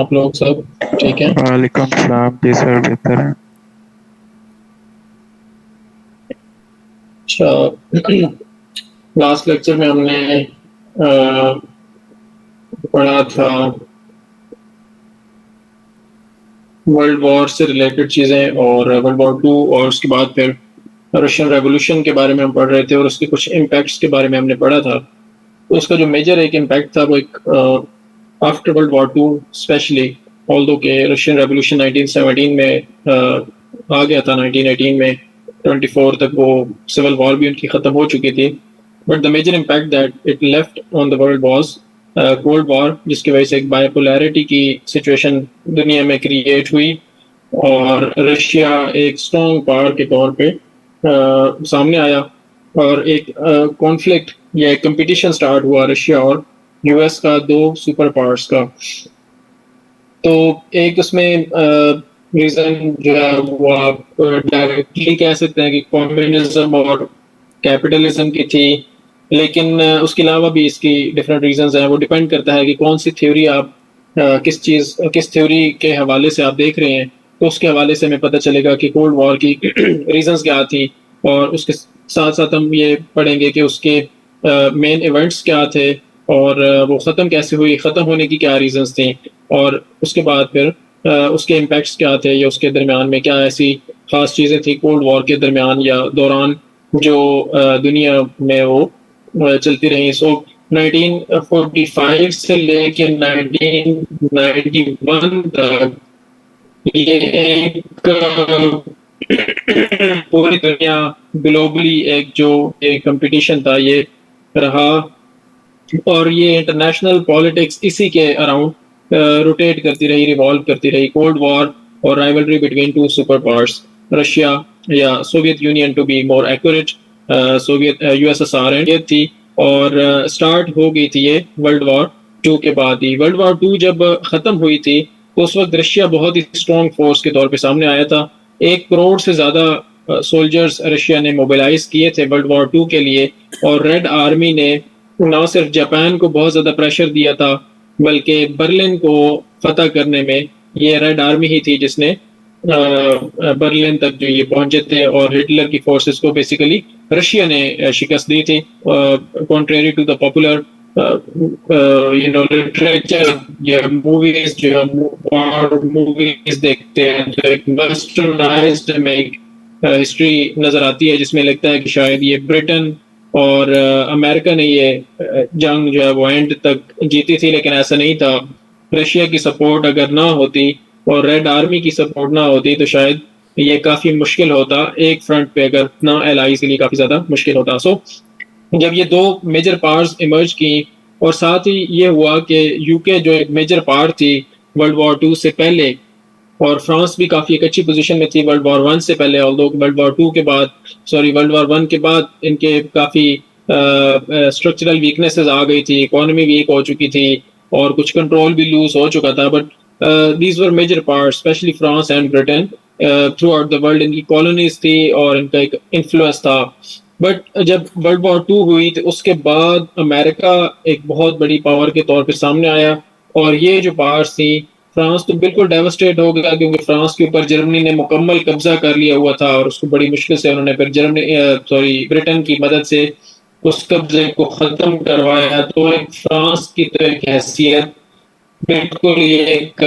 आप लोग सब ठीक हैं? वालेकुम सलाम जी सर, बेहतर है। अच्छा। लास्ट लेक्चर में हमने पढ़ा था वर्ल्ड वॉर से रिलेटेड चीज़ें और वर्ल्ड वॉर टू, और उसके बाद फिर रशियन रेवोल्यूशन के बारे में हम पढ़ रहे थे और उसके कुछ इम्पैक्ट्स के बारे में हमने पढ़ा था। तो उसका जो मेजर एक इम्पैक्ट था वो एक after world war two specially, although के रशियन रेवोल्यूशन 1917 में आ गया था, 1918 में 24 तक वो सिविल वॉर भी उनकी ख़त्म हो चुकी थी। But the major impact that it left on the world was cold war, जिसकी वजह से एक बायपोलैरिटी की सिचुएशन दुनिया में क्रिएट हुई और रशिया एक स्ट्रॉन्ग पावर के तौर पे सामने आया और एक कॉन्फ्लिक्ट या एक कंपटीशन स्टार्ट हुआ रशिया और यूएस का, दो सुपर पावर्स का। तो एक उसमें रीजन जो है वो आप डायरेक्टली कह सकते हैं कि कम्युनिज्म और कैपिटलिज्म की थी, लेकिन उसके अलावा भी इसकी डिफरेंट रीजंस हैं। वो डिपेंड करता है कि कौन सी थ्योरी आप किस थ्योरी के हवाले से आप देख रहे हैं। तो उसके हवाले से हमें पता चलेगा कि कोल्ड वॉर की रीजंस क्या थी, और उसके साथ साथ हम ये पढ़ेंगे कि उसके मेन इवेंट्स क्या थे और वो ख़त्म कैसे हुई, ख़त्म होने की क्या रीजंस थी, और उसके बाद फिर उसके इम्पैक्ट्स क्या थे या उसके दरमियान में क्या ऐसी खास चीज़ें थी कोल्ड वॉर के दरमियान या दौरान जो दुनिया में वो चलती रही। सो 1945 से लेके 1991 तक ये एक पूरी दुनिया ग्लोबली एक जो एक कंपटीशन था ये रहा, और ये इंटरनेशनल पॉलिटिक्स इसी के अराउंड रोटेट करती रही, रिवॉल्व करती रही। कोल्ड वॉर और rivalry between two super powers, Russia या Soviet Union to be more accurate, Soviet USSR and ये थी। और स्टार्ट हो गई थी ये वर्ल्ड वॉर टू के बाद ही। वर्ल्ड वॉर टू जब खत्म हुई थी तो उस वक्त रशिया बहुत ही स्ट्रॉन्ग फोर्स के तौर पे सामने आया था। 1 करोड़ से ज्यादा सोल्जर्स रशिया ने मोबिलाइज किए थे वर्ल्ड वॉर टू के लिए, और रेड आर्मी ने न सिर्फ जापान को बहुत ज्यादा प्रेशर दिया था बल्कि बर्लिन को फतह करने में ये रेड आर्मी ही थी जिसने बर्लिन तक जो ये पहुंचे थे, और हिटलर की फोर्सेस को बेसिकली रशिया ने शिकस्त दी थी। Contrary to the popular literature या मूवीज, जो हम मूवीज देखते हैं तो एक वेस्टर्नाइज्ड में एक हिस्ट्री नजर आती है जिसमें लगता है कि शायद ये ब्रिटेन और अमेरिका ने ये जंग जो है वो एंड तक जीती थी, लेकिन ऐसा नहीं था। रशिया की सपोर्ट अगर ना होती और रेड आर्मी की सपोर्ट ना होती तो शायद ये काफी मुश्किल होता एक फ्रंट पे, अगर ना एलाइज के लिए काफी ज्यादा मुश्किल होता। सो जब ये दो मेजर पावर्स इमर्ज की, और साथ ही ये हुआ कि यूके जो एक मेजर पावर थी वर्ल्ड वॉर टू से पहले, और फ्रांस भी काफी एक अच्छी पोजीशन में थी वर्ल्ड वॉर वन से पहले, ऑल्दो वर्ल्ड वॉर टू के बाद, सॉरी वर्ल्ड वॉर वन के बाद इनके काफी स्ट्रक्चरल वीकनेसेस आ गई थी, इकोनॉमी वीक हो चुकी थी और कुछ कंट्रोल भी लूज हो चुका था। But these were major part, specially France and Britain, throughout the world इनकी कॉलोनीज थी और इनका एक इन्फ्लुएंस था। बट जब वर्ल्ड वॉर टू हुई तो उसके बाद अमेरिका एक बहुत बड़ी पावर के तौर पे सामने आया, और ये जो पावर्स थी, फ्रांस तो बिल्कुल डेवस्टेट हो गया क्योंकि फ्रांस के ऊपर जर्मनी ने मुकम्मल कब्जा कर लिया हुआ था, और उसको बड़ी मुश्किल से उन्होंने फिर ब्रिटेन की मदद से उस कब्जे को खत्म करवाया। तो एक फ्रांस की तो एक हैसियत बिल्कुल ये एक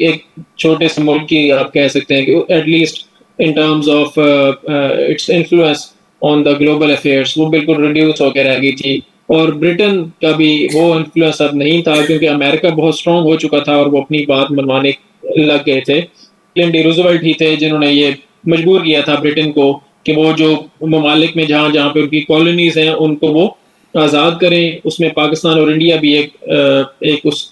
एक छोटे से मुल्क की आप कह सकते हैं कि at least in terms of its influence on the global affairs वो बिल्कुल रिड्यूस होकर रह गई थी। और ब्रिटेन का भी वो इन्फ्लुएंस अब नहीं था क्योंकि अमेरिका बहुत स्ट्रांग हो चुका था और वो अपनी बात मनवाने लग गए थे। रूजवेल्ट ही थे जिन्होंने ये मजबूर किया था ब्रिटेन को कि वो जो ममालिक में जहाँ जहाँ पे उनकी कॉलोनीज हैं उनको वो आज़ाद करें। उसमें पाकिस्तान और इंडिया भी एक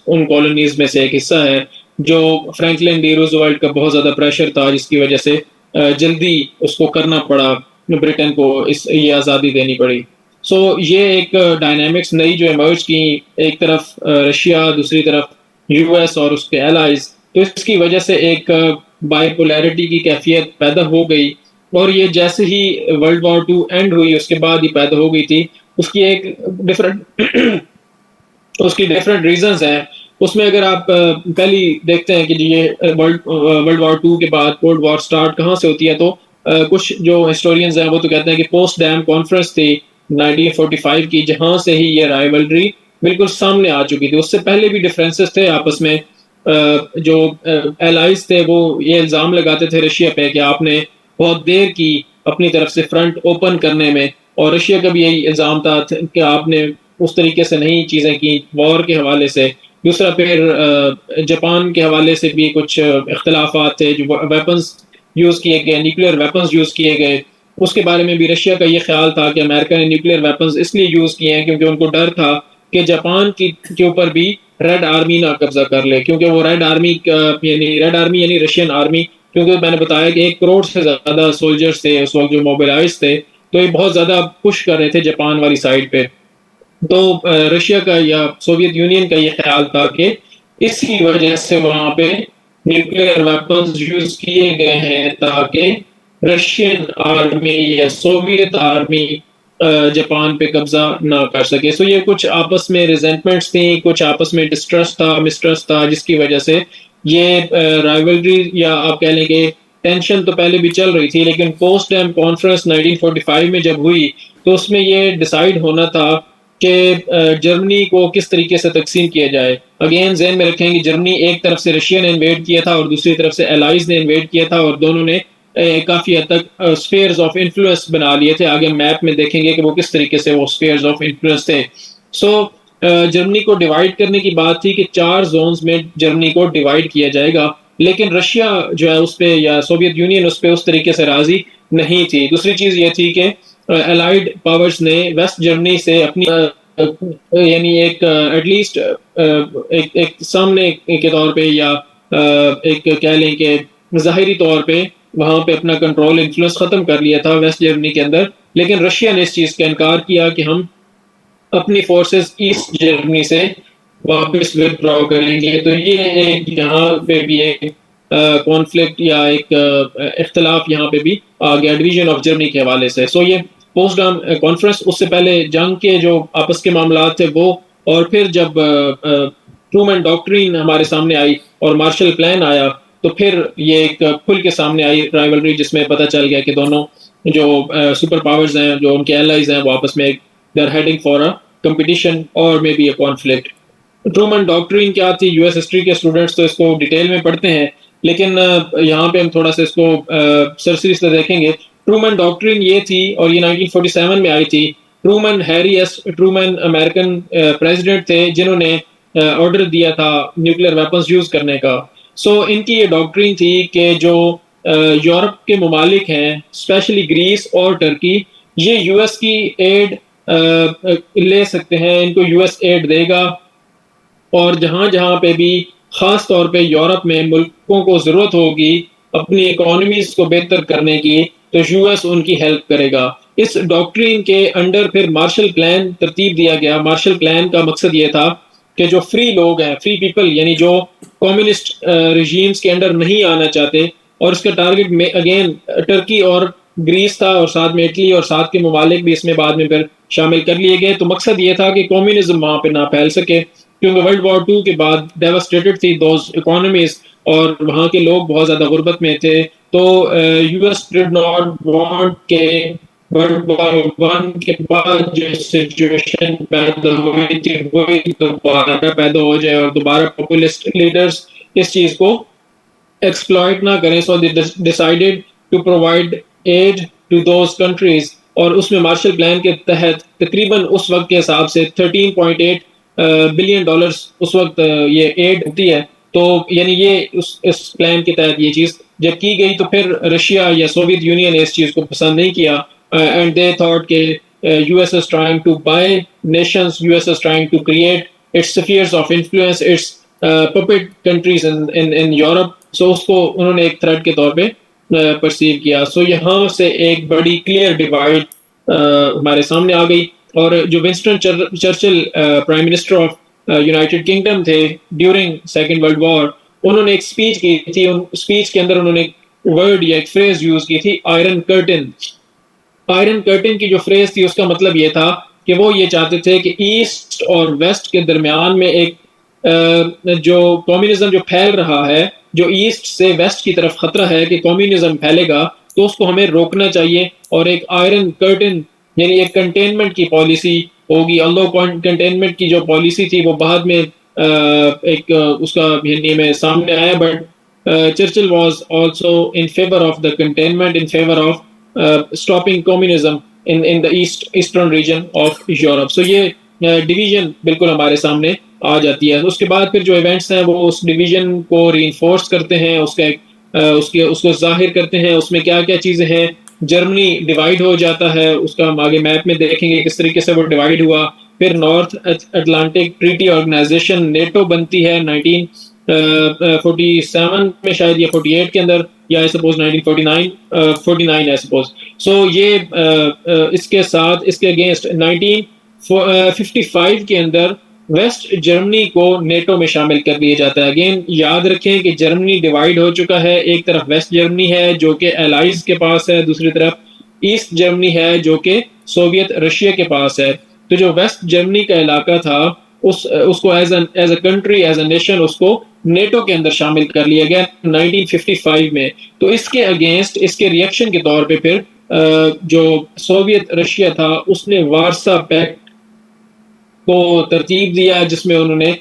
उन कॉलोनीज में से एक हिस्सा है, जो फ्रैंकलिन डी रूजवेल्ट का बहुत ज़्यादा प्रेशर था जिसकी वजह से जल्दी उसको करना पड़ा, ब्रिटेन को ये आज़ादी देनी पड़ी। सो ये एक डायनामिक्स नई जो इमर्ज की, एक तरफ रशिया, दूसरी तरफ यूएस और उसके एलाइज, तो इसकी वजह से एक बाइपोलैरिटी की कैफियत पैदा हो गई। और ये जैसे ही वर्ल्ड वॉर टू एंड हुई उसके बाद ही पैदा हो गई थी। उसकी एक डिफरेंट उसकी डिफरेंट रीजंस हैं। उसमें अगर आप पहली देखते हैं कि ये वर्ल्ड वॉर टू के बाद कोल्ड वॉर स्टार्ट कहाँ से होती है, तो कुछ जो हिस्टोरियंस हैं वो तो कहते हैं कि पोस्ट डैम कॉन्फ्रेंस थी 1945 की, जहां से ही ये राइवलरी बिल्कुल सामने आ चुकी थी। उससे पहले भी डिफरेंसेस थे आपस में। जो एलाइज थे वो ये इल्ज़ाम लगाते थे रशिया पे कि आपने बहुत देर की अपनी तरफ से फ्रंट ओपन करने में, और रशिया का भी यही इल्ज़ाम था कि आपने उस तरीके से नहीं चीज़ें की वॉर के हवाले से। दूसरा फिर जापान के हवाले से भी कुछ इख्तलाफात थे, जो वेपन्स यूज़ किए गए, न्यूक्लियर वेपन्स यूज़ किए गए, उसके बारे में भी रशिया का ये ख्याल था कि अमेरिका ने न्यूक्लियर वेपन्स इसलिए यूज़ किए हैं क्योंकि उनको डर था कि जापान के ऊपर भी रेड आर्मी ना कब्जा कर ले, क्योंकि वो रेड आर्मी यानी रशियन आर्मी, क्योंकि मैंने बताया कि 1 करोड़ से ज़्यादा सोल्जर्स थे उस वक्त जो मोबिलाइज थे, तो ये बहुत ज़्यादा पुश कर रहे थे जापान वाली साइड पे। तो रशिया का या सोवियत यूनियन का ये ख्याल था कि इसी वजह से वहां पे न्यूक्लियर वेपन्स यूज किए गए हैं ताकि रशियन आर्मी या सोवियत आर्मी जापान पे कब्जा ना कर सके। सो ये कुछ आपस में रिजेंटमेंट्स थी, कुछ आपस में डिस्ट्रस्ट था, मिसट्रस्ट था, जिसकी वजह से ये राइवलरी या आप कह लेंगे टेंशन तो पहले भी चल रही थी, लेकिन पोस्ट डैम कॉन्फ्रेंस 1945 में जब हुई तो उसमें ये डिसाइड होना था कि जर्मनी को किस तरीके से तकसीम किया जाए। अगेन जहन में रखें कि जर्मनी एक तरफ से रशिया ने इन्वेड किया था और दूसरी तरफ से एलाइज ने इन्वेड किया था, और दोनों ने काफी हद तक स्फीयर्स ऑफ इन्फ्लुएंस बना लिए थे। आगे मैप में देखेंगे कि वो किस तरीके से वो स्फीयर्स ऑफ इन्फ्लुएंस थे। सो जर्मनी को डिवाइड करने की बात थी कि 4 जोन्स में जर्मनी को डिवाइड किया जाएगा, लेकिन रशिया जो है उस पर, या सोवियत यूनियन उस पर उस तरीके से राजी नहीं थी। दूसरी चीज ये थी कि अलाइड पावर्स ने वेस्ट जर्मनी से अपनी यानी एक एटलीस्ट एक सामने के तौर पे या एक कह लें कि ज़ाहिरी तौर पे वहां पे अपना कंट्रोल इन्फ्लुएंस खत्म कर लिया था वेस्ट जर्मनी के अंदर, लेकिन रशिया ने इस चीज का इनकार किया कि हम अपनी फोर्सेस ईस्ट जर्मनी से वापस विदड्रॉ करेंगे। तो ये एक यहाँ पे भी एक कॉन्फ्लिक्ट या एक इख्तलाफ यहाँ पे भी आ गया डिवीजन ऑफ जर्मनी के हवाले से। सो ये पोस्टडाम कॉन्फ्रेंस, उससे पहले जंग के जो आपस के मामला थे वो, और फिर जब ट्रूमैन डॉक्ट्रिन हमारे सामने आई और मार्शल प्लान आया, तो फिर ये एक खुल के सामने आई राइवलरी, जिसमें पता चल गया कि दोनों जो सुपर पावर्स हैं, जो उनके एलाइज हैं, वो आपस में they are heading for a competition और may be a conflict. Truman doctrine क्या थी? यूएस हिस्ट्री के स्टूडेंट्स तो इसको डिटेल में पढ़ते हैं, लेकिन यहाँ पे हम थोड़ा सा इसको सरसरी से देखेंगे। ट्रूमैन डॉक्ट्रिन ये थी, और ये 1947 में आई थी। Truman, Harry S Truman American president थे जिन्होंने ऑर्डर दिया था न्यूक्लियर वेपन्स यूज करने का। सो इनकी ये डॉक्ट्रिन थी कि जो यूरोप के ममालिक हैं, स्पेशली ग्रीस और टर्की, ये यूएस की एड ले सकते हैं, इनको यूएस एड देगा, और जहां जहां पे भी खास तौर पे यूरोप में मुल्कों को जरूरत होगी अपनी इकोनॉमीज को बेहतर करने की, तो यूएस उनकी हेल्प करेगा। इस डॉक्ट्रिन के अंडर फिर मार्शल प्लान तरतीब दिया गया। मार्शल प्लान का मकसद ये था कि जो फ्री लोग हैं, फ्री पीपल, यानी जो कम्युनिस्ट रिजीम्स के अंडर नहीं आना चाहते, और इसका टारगेट में अगेन टर्की और ग्रीस था, और साथ में इटली और साथ के ममालिक भी इसमें बाद में फिर शामिल कर लिए गए। तो मकसद ये था कि कम्युनिज्म वहां पे ना फैल सके, क्योंकि वर्ल्ड वॉर टू के बाद डेवास्टेटेड थी दोज इकोनॉमीज, और वहां के लोग बहुत ज्यादा गुर्बत में थे। तो यूएस डिड नॉट वांट के वर्ल्ड वॉर वन के बाद जो सिचुएशन पैदा हुई थी वही दोबारा पैदा हो जाए, और दोबारा पॉपुलिस्ट लीडर्स इस चीज को एक्सप्लॉइट ना करें। So they decided to provide aid to those countries, और उसमें मार्शल प्लान के तहत तकरीबन उस वक्त के हिसाब से 13.8 बिलियन डॉलर्स उस वक्त ये एड होती है। तो यानी ये इस प्लान के तहत ये चीज जब की गई, तो फिर रशिया या सोवियत यूनियन ने इस चीज को पसंद नहीं किया, एंड दे थॉट के US is trying to buy nations, US is trying to create its spheres of influence, its puppet countries in Europe. So उसको उन्होंने एक थ्रेट के तौर पे परसीव किया। सो यहाँ से एक बड़ी क्लियर डिवाइड हमारे सामने आ गई। और जो Winston Churchill prime minister of United kingdom थे ड्यूरिंग सेकेंड वर्ल्ड वॉर, उन्होंने एक स्पीच की थी। उन स्पीच के अंदर उन्होंने वर्ड या एक फ्रेज यूज की थी, आयरन कर्टन। आयरन कर्टन की जो फ्रेज थी उसका मतलब ये था कि वो ये चाहते थे कि ईस्ट और वेस्ट के दरमियान में एक जो कम्युनिज्म जो फैल रहा है, जो ईस्ट से वेस्ट की तरफ खतरा है कि कम्युनिज्म फैलेगा, तो उसको हमें रोकना चाहिए और एक आयरन कर्टन यानी एक कंटेनमेंट की पॉलिसी होगी। अल्दो कंटेनमेंट की जो पॉलिसी थी वो बाद में उसका हिंदी में सामने आया, but Churchill was also in favour of the containment, in favour of stopping communism in the eastern region of Europe. So ये डिवीजन बिल्कुल हमारे सामने आ जाती है। उसके बाद फिर जो इवेंट्स हैं वो उस डिवीजन को रीइंफोर्स करते हैं, उसके उसको जाहिर करते हैं उसमें क्या क्या चीजें हैं। जर्मनी डिवाइड हो जाता है, उसका हम आगे मैप में देखेंगे किस तरीके से वो डिवाइड हुआ। फिर North Atlantic Treaty Organization NATO बनती है 1947 में, शायद ये 48 के अंदर, या आई सपोज 1949, 49 आई सपोज। सो ये इसके साथ इसके अगेंस्ट 1955 के अंदर वेस्ट जर्मनी को नेटो में शामिल कर लिया जाता है। अगेन याद रखें कि जर्मनी डिवाइड हो चुका है, एक तरफ वेस्ट जर्मनी है जो कि एलाइज के पास है, दूसरी तरफ ईस्ट जर्मनी है जो कि सोवियत रशिया के पास है। तो जो वेस्ट जर्मनी का इलाका था उसको as a country, as a nation, उसको नेटो के अंदर शामिल कर लिया गया 1955 में। तो इसके अगेंस्ट, इसके रिएक्शन के तौर पे फिर जो सोवियत रशिया था उसने वारसा पैक्ट को तरतीब दिया, जिसमें उन्होंने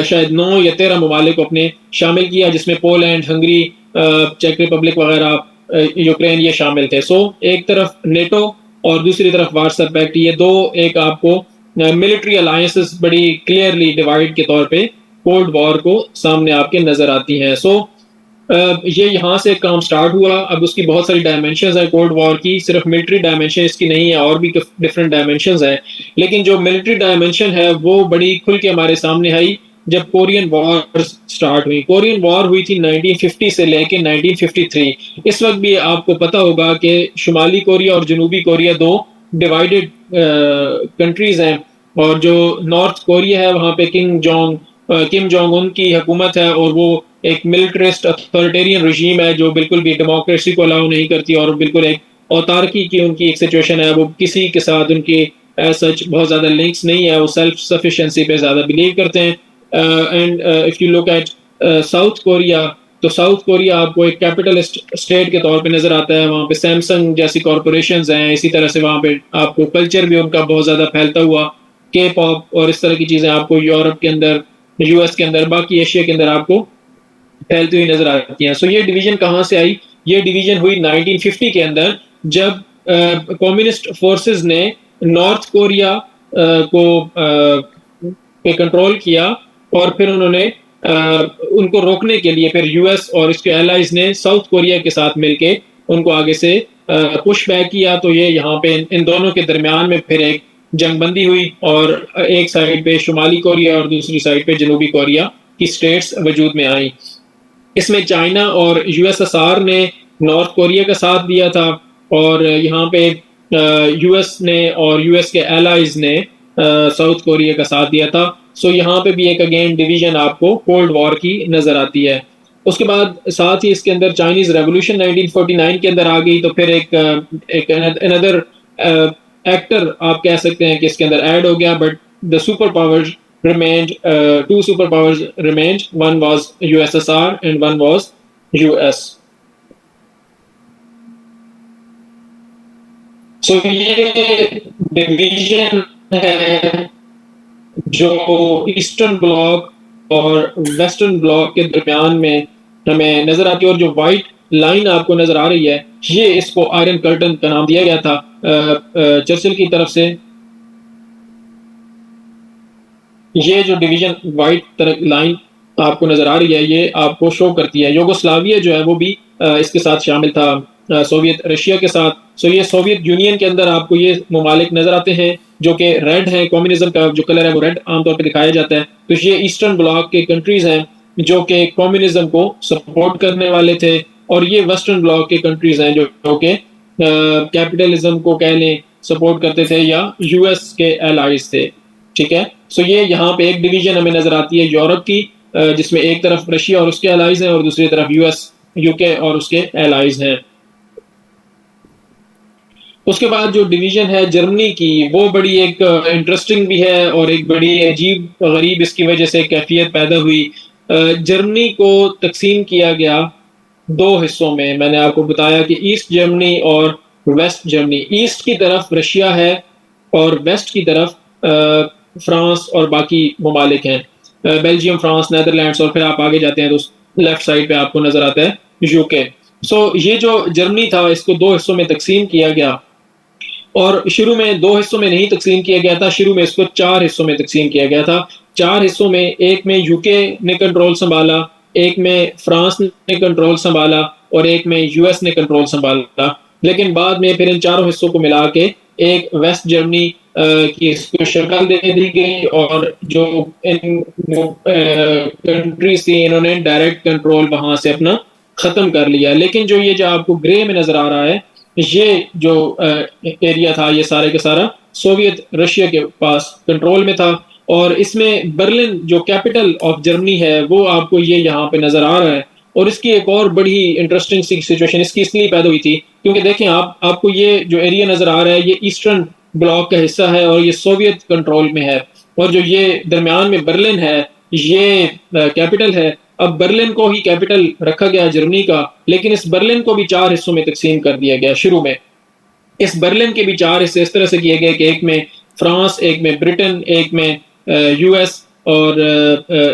शायद 9 या 13 ममालिक को अपने शामिल किया, जिसमें पोलैंड, हंगरी, चेक रिपब्लिक वगैरह, यूक्रेन, ये शामिल थे। सो एक तरफ नेटो और दूसरी तरफ वारसा पैक्ट, ये दो एक आपको मिलिट्री अलायंसेस बड़ी क्लियरली डिवाइड के तौर पे कोल्ड वॉर को सामने आपके नजर आती हैं। सो ये यहाँ से काम स्टार्ट हुआ। अब उसकी बहुत सारी डायमेंशंस हैं कोल्ड वॉर की, सिर्फ मिलिट्री डायमेंशन इसकी नहीं है, और भी डिफरेंट डायमेंशंस हैं। लेकिन जो मिलिट्री डायमेंशन है वो बड़ी खुल के हमारे सामने आई जब कोरियन वॉर स्टार्ट हुई। कोरियन वॉर हुई थी 1950 से लेके 1953। इस वक्त भी आपको पता होगा कि शुमाली कोरिया और जनूबी कोरिया दो डिवाइडेड कंट्रीज हैं, और जो नॉर्थ कोरिया है वहाँ पे किम जोंग उन की हुकूमत है, और वो एक मिलिट्रिस्ट अथॉरिटेरियन रजीम है जो बिल्कुल भी डेमोक्रेसी को अलाउ नहीं करती, और बिल्कुल एक औतारकी की उनकी एक सिचुएशन है। वो किसी के साथ उनकी सच बहुत ज़्यादा लिंक्स नहीं है, वो सेल्फ सफिशिएंसी पे ज़्यादा बिलीव करते हैं। And if you look at south Korea, तो साउथ कोरिया आपको एक कैपिटलिस्ट स्टेट के तौर पे नजर आता है। वहाँ पे सैमसंग जैसी कॉरपोरेशंस हैं, इसी तरह से वहाँ पे आपको कल्चर भी उनका बहुत ज़्यादा फैलता हुआ, के पॉप और इस तरह की चीज़ें आपको यूरोप के अंदर, यूएस के अंदर, बाकी एशिया के अंदर आपको फैलती हुई नजर आती हैं। सो ये डिवीजन कहाँ से आई? ये डिवीजन हुई 1950 के अंदर, जब कम्युनिस्ट फोर्सेस ने नॉर्थ कोरिया को पे कंट्रोल किया, और फिर उन्होंने उनको रोकने के लिए फिर यूएस और इसके एलाइज ने साउथ कोरिया के साथ मिलके उनको आगे से पुश बैक किया। तो ये यहाँ पे इन दोनों के दरमियान में फिर एक जंगबंदी हुई, और एक साइड पे शुमाली कोरिया और दूसरी साइड पे जनूबी कोरिया की स्टेट्स वजूद में आई। इसमें चाइना और यूएसएसआर ने नॉर्थ कोरिया का साथ दिया था, और यहाँ पे यूएस ने और यूएस के एलाइज ने साउथ कोरिया का साथ दिया था। सो यहाँ पे भी एक अगेन डिवीजन आपको कोल्ड वॉर की नजर आती है। उसके बाद साथ ही इसके अंदर चाइनीज रेवोल्यूशन 1949 के अंदर आ गई, तो फिर एक अनदर एक्टर आप कह सकते हैं कि इसके अंदर ऐड हो गया, but the super powers remained, two superpowers remained. One was USSR and one was US. So ये डिवीजन है जो ईस्टर्न ब्लॉक और वेस्टर्न ब्लॉक के दरमियान में हमें नजर आती है, और जो व्हाइट लाइन आपको नजर आ रही है, ये इसको आयरन कर्टन का नाम दिया गया था चर्चिल की तरफ से। ये जो डिवीजन व्हाइट लाइन आपको नजर आ रही है, ये आपको शो करती है यूगोस्लाविया जो है वो भी इसके साथ शामिल था, सोवियत रशिया के साथ। सो ये सोवियत यूनियन के अंदर आपको ये ममालिक नजर आते हैं जो कि रेड है, कम्युनिज्म का जो कलर है वो रेड आमतौर पर दिखाया जाता है। तो ये ईस्टर्न ब्लॉक के कंट्रीज हैं जो कि कम्युनिज्म को सपोर्ट करने वाले थे, और ये वेस्टर्न ब्लॉक के कंट्रीज हैं जो कि कैपिटलिज्म को कह लें सपोर्ट करते थे, या यूएस के एलाइज थे। ठीक है, सो ये यहाँ पे एक डिवीजन हमें नजर आती है यूरोप की, जिसमें एक तरफ रशिया और उसके एलाइज हैं, और दूसरी तरफ यूएस, यूके और उसके एलाइज हैं। उसके बाद जो डिवीजन है जर्मनी की, वो बड़ी एक इंटरेस्टिंग भी है और एक बड़ी अजीब गरीब इसकी वजह से कैफियत पैदा हुई। जर्मनी को तकसीम किया गया दो हिस्सों में। मैंने आपको बताया कि ईस्ट जर्मनी और वेस्ट जर्मनी। ईस्ट की तरफ रशिया है और वेस्ट की तरफ फ्रांस और बाकी ममालिक हैं, बेल्जियम, फ्रांस, नेदरलैंड्स, और फिर आप आगे जाते हैं तो लेफ्ट साइड पे आपको नजर आता है यूके। सो ये जो जर्मनी था इसको दो हिस्सों में तकसीम किया गया, और शुरू में दो हिस्सों में नहीं तकसीम किया गया था, शुरू में इसको चार हिस्सों में तकसीम किया गया था। चार हिस्सों में, एक में यूके ने कंट्रोल संभाला, एक में फ्रांस ने कंट्रोल संभाला और एक में यूएस ने कंट्रोल संभाला। लेकिन बाद में फिर इन चारों हिस्सों को मिला के एक वेस्ट जर्मनी की इसको शक्ल दे दी गई, और जो इन कंट्रीज थी इन्होंने डायरेक्ट कंट्रोल वहां से अपना खत्म कर लिया। लेकिन जो ये जो आपको ग्रे में नजर आ रहा है, ये जो एरिया था ये सारे के सारा सोवियत रशिया के पास कंट्रोल में था। और इसमें बर्लिन जो कैपिटल ऑफ जर्मनी है वो आपको ये यहाँ पे नजर आ रहा है। और इसकी एक और बड़ी इंटरेस्टिंग सी सिचुएशन इसकी इसलिए पैदा हुई थी क्योंकि देखें आपको ये जो एरिया नजर आ रहा है ये ईस्टर्न ब्लॉक का हिस्सा है और ये सोवियत कंट्रोल में है, और जो ये दरमियान में बर्लिन है ये कैपिटल है। अब बर्लिन को ही कैपिटल रखा गया जर्मनी का, लेकिन इस बर्लिन को भी चार हिस्सों में तकसीम कर दिया गया शुरू में। इस बर्लिन के भी चार हिस्से इस तरह से किए गए कि एक में फ्रांस, एक में ब्रिटेन, एक में यूएस और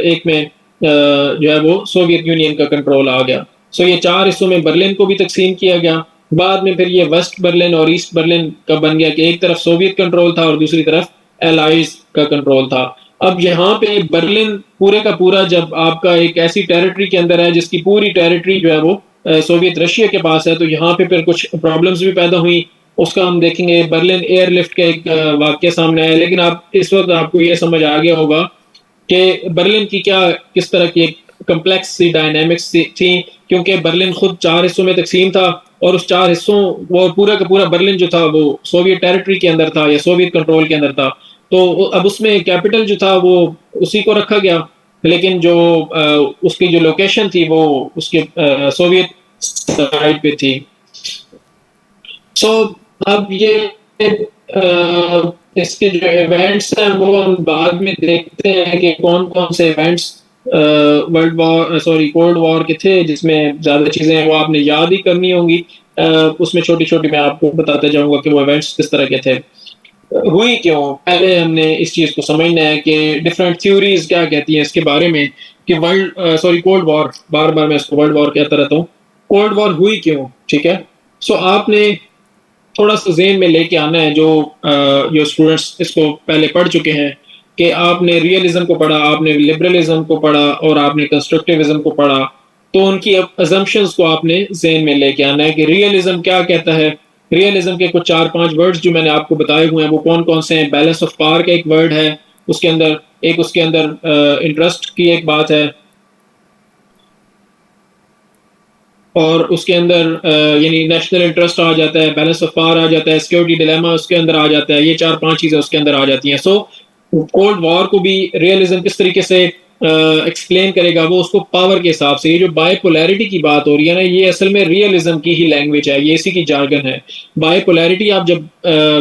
एक में जो है वो सोवियत यूनियन का कंट्रोल आ गया। सो ये चार हिस्सों में बर्लिन को भी तकसीम किया गया। बाद में फिर ये वेस्ट बर्लिन और ईस्ट बर्लिन का बन गया कि एक तरफ सोवियत कंट्रोल था और दूसरी तरफ एलाइज का कंट्रोल था। अब यहाँ पे बर्लिन पूरे का पूरा जब आपका एक ऐसी टेरिटरी के अंदर है जिसकी पूरी टेरिटरी जो है वो सोवियत रशिया के पास है, तो यहाँ पे फिर कुछ प्रॉब्लम्स भी पैदा हुई। उसका हम देखेंगे। बर्लिन एयरलिफ्ट का एक वाक्य सामने आया, लेकिन आप इस वक्त आपको ये समझ आ गया होगा कि बर्लिन की क्या किस तरह की एक कम्प्लेक्स सी डायनेमिक्स थी, क्योंकि बर्लिन खुद चार हिस्सों में तकसीम था और उस चार हिस्सों वो पूरा का पूरा बर्लिन जो था वो सोवियत टेरिटरी के अंदर था या सोवियत कंट्रोल के अंदर था। तो अब उसमें कैपिटल जो था वो उसी को रखा गया, लेकिन जो उसकी जो लोकेशन थी वो उसके सोवियत साइड पे थी। सो अब ये इसके जो इवेंट्स हैं वो हम बाद में देखते हैं कि कौन कौन से इवेंट्स कोल्ड वॉर के थे, जिसमें ज्यादा चीजें हैं वो आपने याद ही करनी होंगी। उसमें छोटी छोटी मैं आपको बताता जाऊंगा कि वो इवेंट्स किस तरह के थे, हुई क्यों। पहले हमने इस चीज को समझना है कि डिफरेंट थ्योरीज क्या कहती हैं इसके बारे में कि कोल्ड वॉर, बार बार मैं इसको वर्ल्ड वॉर कहता रहता हूँ। कोल्ड वॉर हुई क्यों, ठीक है। सो आपने थोड़ा सा जेन में लेके आना है, जो स्टूडेंट्स इसको पहले पढ़ चुके हैं, कि आपने रियलिज्म को पढ़ा, आपने लिबरलिज्म को पढ़ा और आपने कंस्ट्रक्टिविज्म को पढ़ा। तो उनकी अजम्पशंस को आपने जेन में लेके आना है कि रियलिज्म क्या कहता है। रियलिज्म के कुछ चार पांच वर्ड्स जो मैंने आपको बताए हुए हैं वो कौन कौन से हैं। बैलेंस ऑफ पावर का एक वर्ड है, उसके अंदर इंटरेस्ट की एक बात है, और उसके अंदर यानी नेशनल इंटरेस्ट आ जाता है, बैलेंस ऑफ पावर आ जाता है, सिक्योरिटी डिलेमा उसके अंदर आ जाता है। ये चार पांच चीजें उसके अंदर आ जाती हैं। सो कोल्ड वॉर को भी रियलिज्म किस तरीके से एक्सप्लेन करेगा, वो उसको पावर के हिसाब से। ये जो बायपोलैरिटी की बात हो रही है ना, ये असल में रियलिज्म की ही लैंग्वेज है, ये इसी की जार्गन है। बायपोलैरिटी आप जब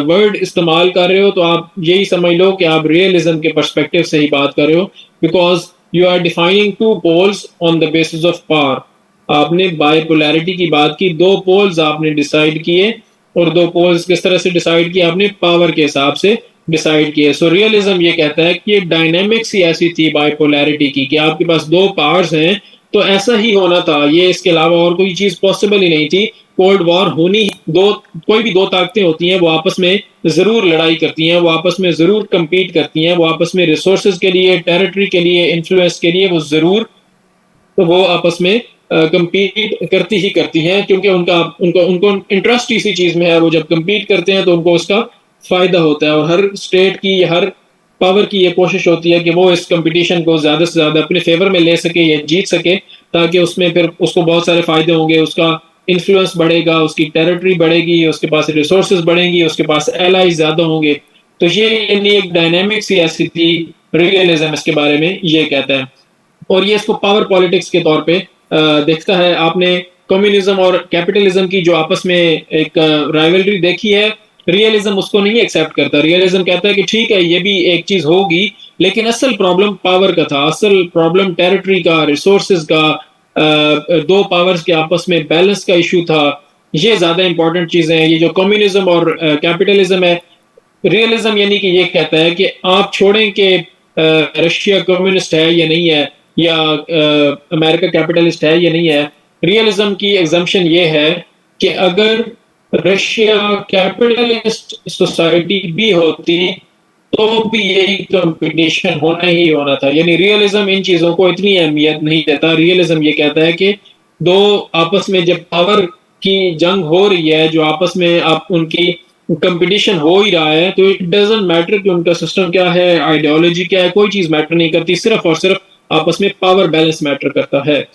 वर्ड इस्तेमाल कर रहे हो तो आप यही समझ लो कि आप रियलिज्म के पर्सपेक्टिव से ही बात कर रहे हो, because you are defining two poles on the basis of power. आपने बायपोलैरिटी की बात की, दो पोल्स आपने डिसाइड किए, और दो पोल्स किस तरह से डिसाइड किए, आपने पावर के हिसाब से डिसाइड किए। सो रियलिज्म ये कहता है कि ये डायनेमिक्स ही ऐसी थी बायपोलैरिटी की कि आपके पास दो पावर्स हैं तो ऐसा ही होना था, ये इसके अलावा और कोई चीज पॉसिबल ही नहीं थी। कोल्ड वॉर होनी, दो कोई भी दो ताकतें होती हैं वो आपस में जरूर लड़ाई करती हैं, वो आपस में जरूर compete करती हैं, वो आपस में रिसोर्सेज के लिए, टेरिटरी के लिए, इन्फ्लुएंस के लिए वो जरूर वो आपस में compete करती ही करती हैं, क्योंकि उनका उनको उनको इंटरेस्ट इसी चीज में है। वो जब compete करते हैं तो उनको उसका फायदा होता है, और हर स्टेट की, हर पावर की ये कोशिश होती है कि वो इस कंपटीशन को ज्यादा से ज्यादा अपने फेवर में ले सके या जीत सके, ताकि उसमें फिर उसको बहुत सारे फायदे होंगे, उसका इन्फ्लुएंस बढ़ेगा, उसकी टेरिटरी बढ़ेगी, उसके पास रिसोर्सेज बढ़ेंगी, उसके पास एलाइज ज्यादा होंगे। तो ये यानी एक डायनेमिक्स ही ऐसी थी, रियलिज्म इसके बारे में ये कहता है, और ये इसको पावर पॉलिटिक्स के तौर पे देखता है। आपने कम्युनिज्म और कैपिटलिज्म की जो आपस में एक राइवलरी देखी है, रियलिज्म उसको नहीं एक्सेप्ट करता। रियलिज्म कहता है कि ठीक है ये भी एक चीज होगी, लेकिन असल प्रॉब्लम पावर का था, असल प्रॉब्लम टेरिटरी का, रिसोर्सेज का, दो पावर्स के आपस में बैलेंस का इशू था। ये ज्यादा इंपॉर्टेंट चीजें हैं। ये जो कम्युनिज्म और कैपिटलिज्म है, रियलिज्म यानी कि ये कहता है कि आप छोड़ें कि रशिया कम्युनिस्ट है या नहीं है, या अमेरिका कैपिटलिस्ट है या नहीं है। रियलिज्म की एग्जम्पशन ये है कि अगर रशिया कैपिटलिस्ट सोसाइटी भी होती तो भी यही कंपटीशन होना ही होना था। यानी रियलिज्म इन चीजों को इतनी अहमियत नहीं देता। रियलिज्म ये कहता है कि दो आपस में जब पावर की जंग हो रही है, जो आपस में आप उनकी कंपटीशन हो ही रहा है, तो इट डजेंट मैटर कि उनका सिस्टम क्या है, आइडियोलॉजी क्या है, कोई चीज मैटर नहीं करती, सिर्फ और सिर्फ आपस में पावर बैलेंस मैटर करता है।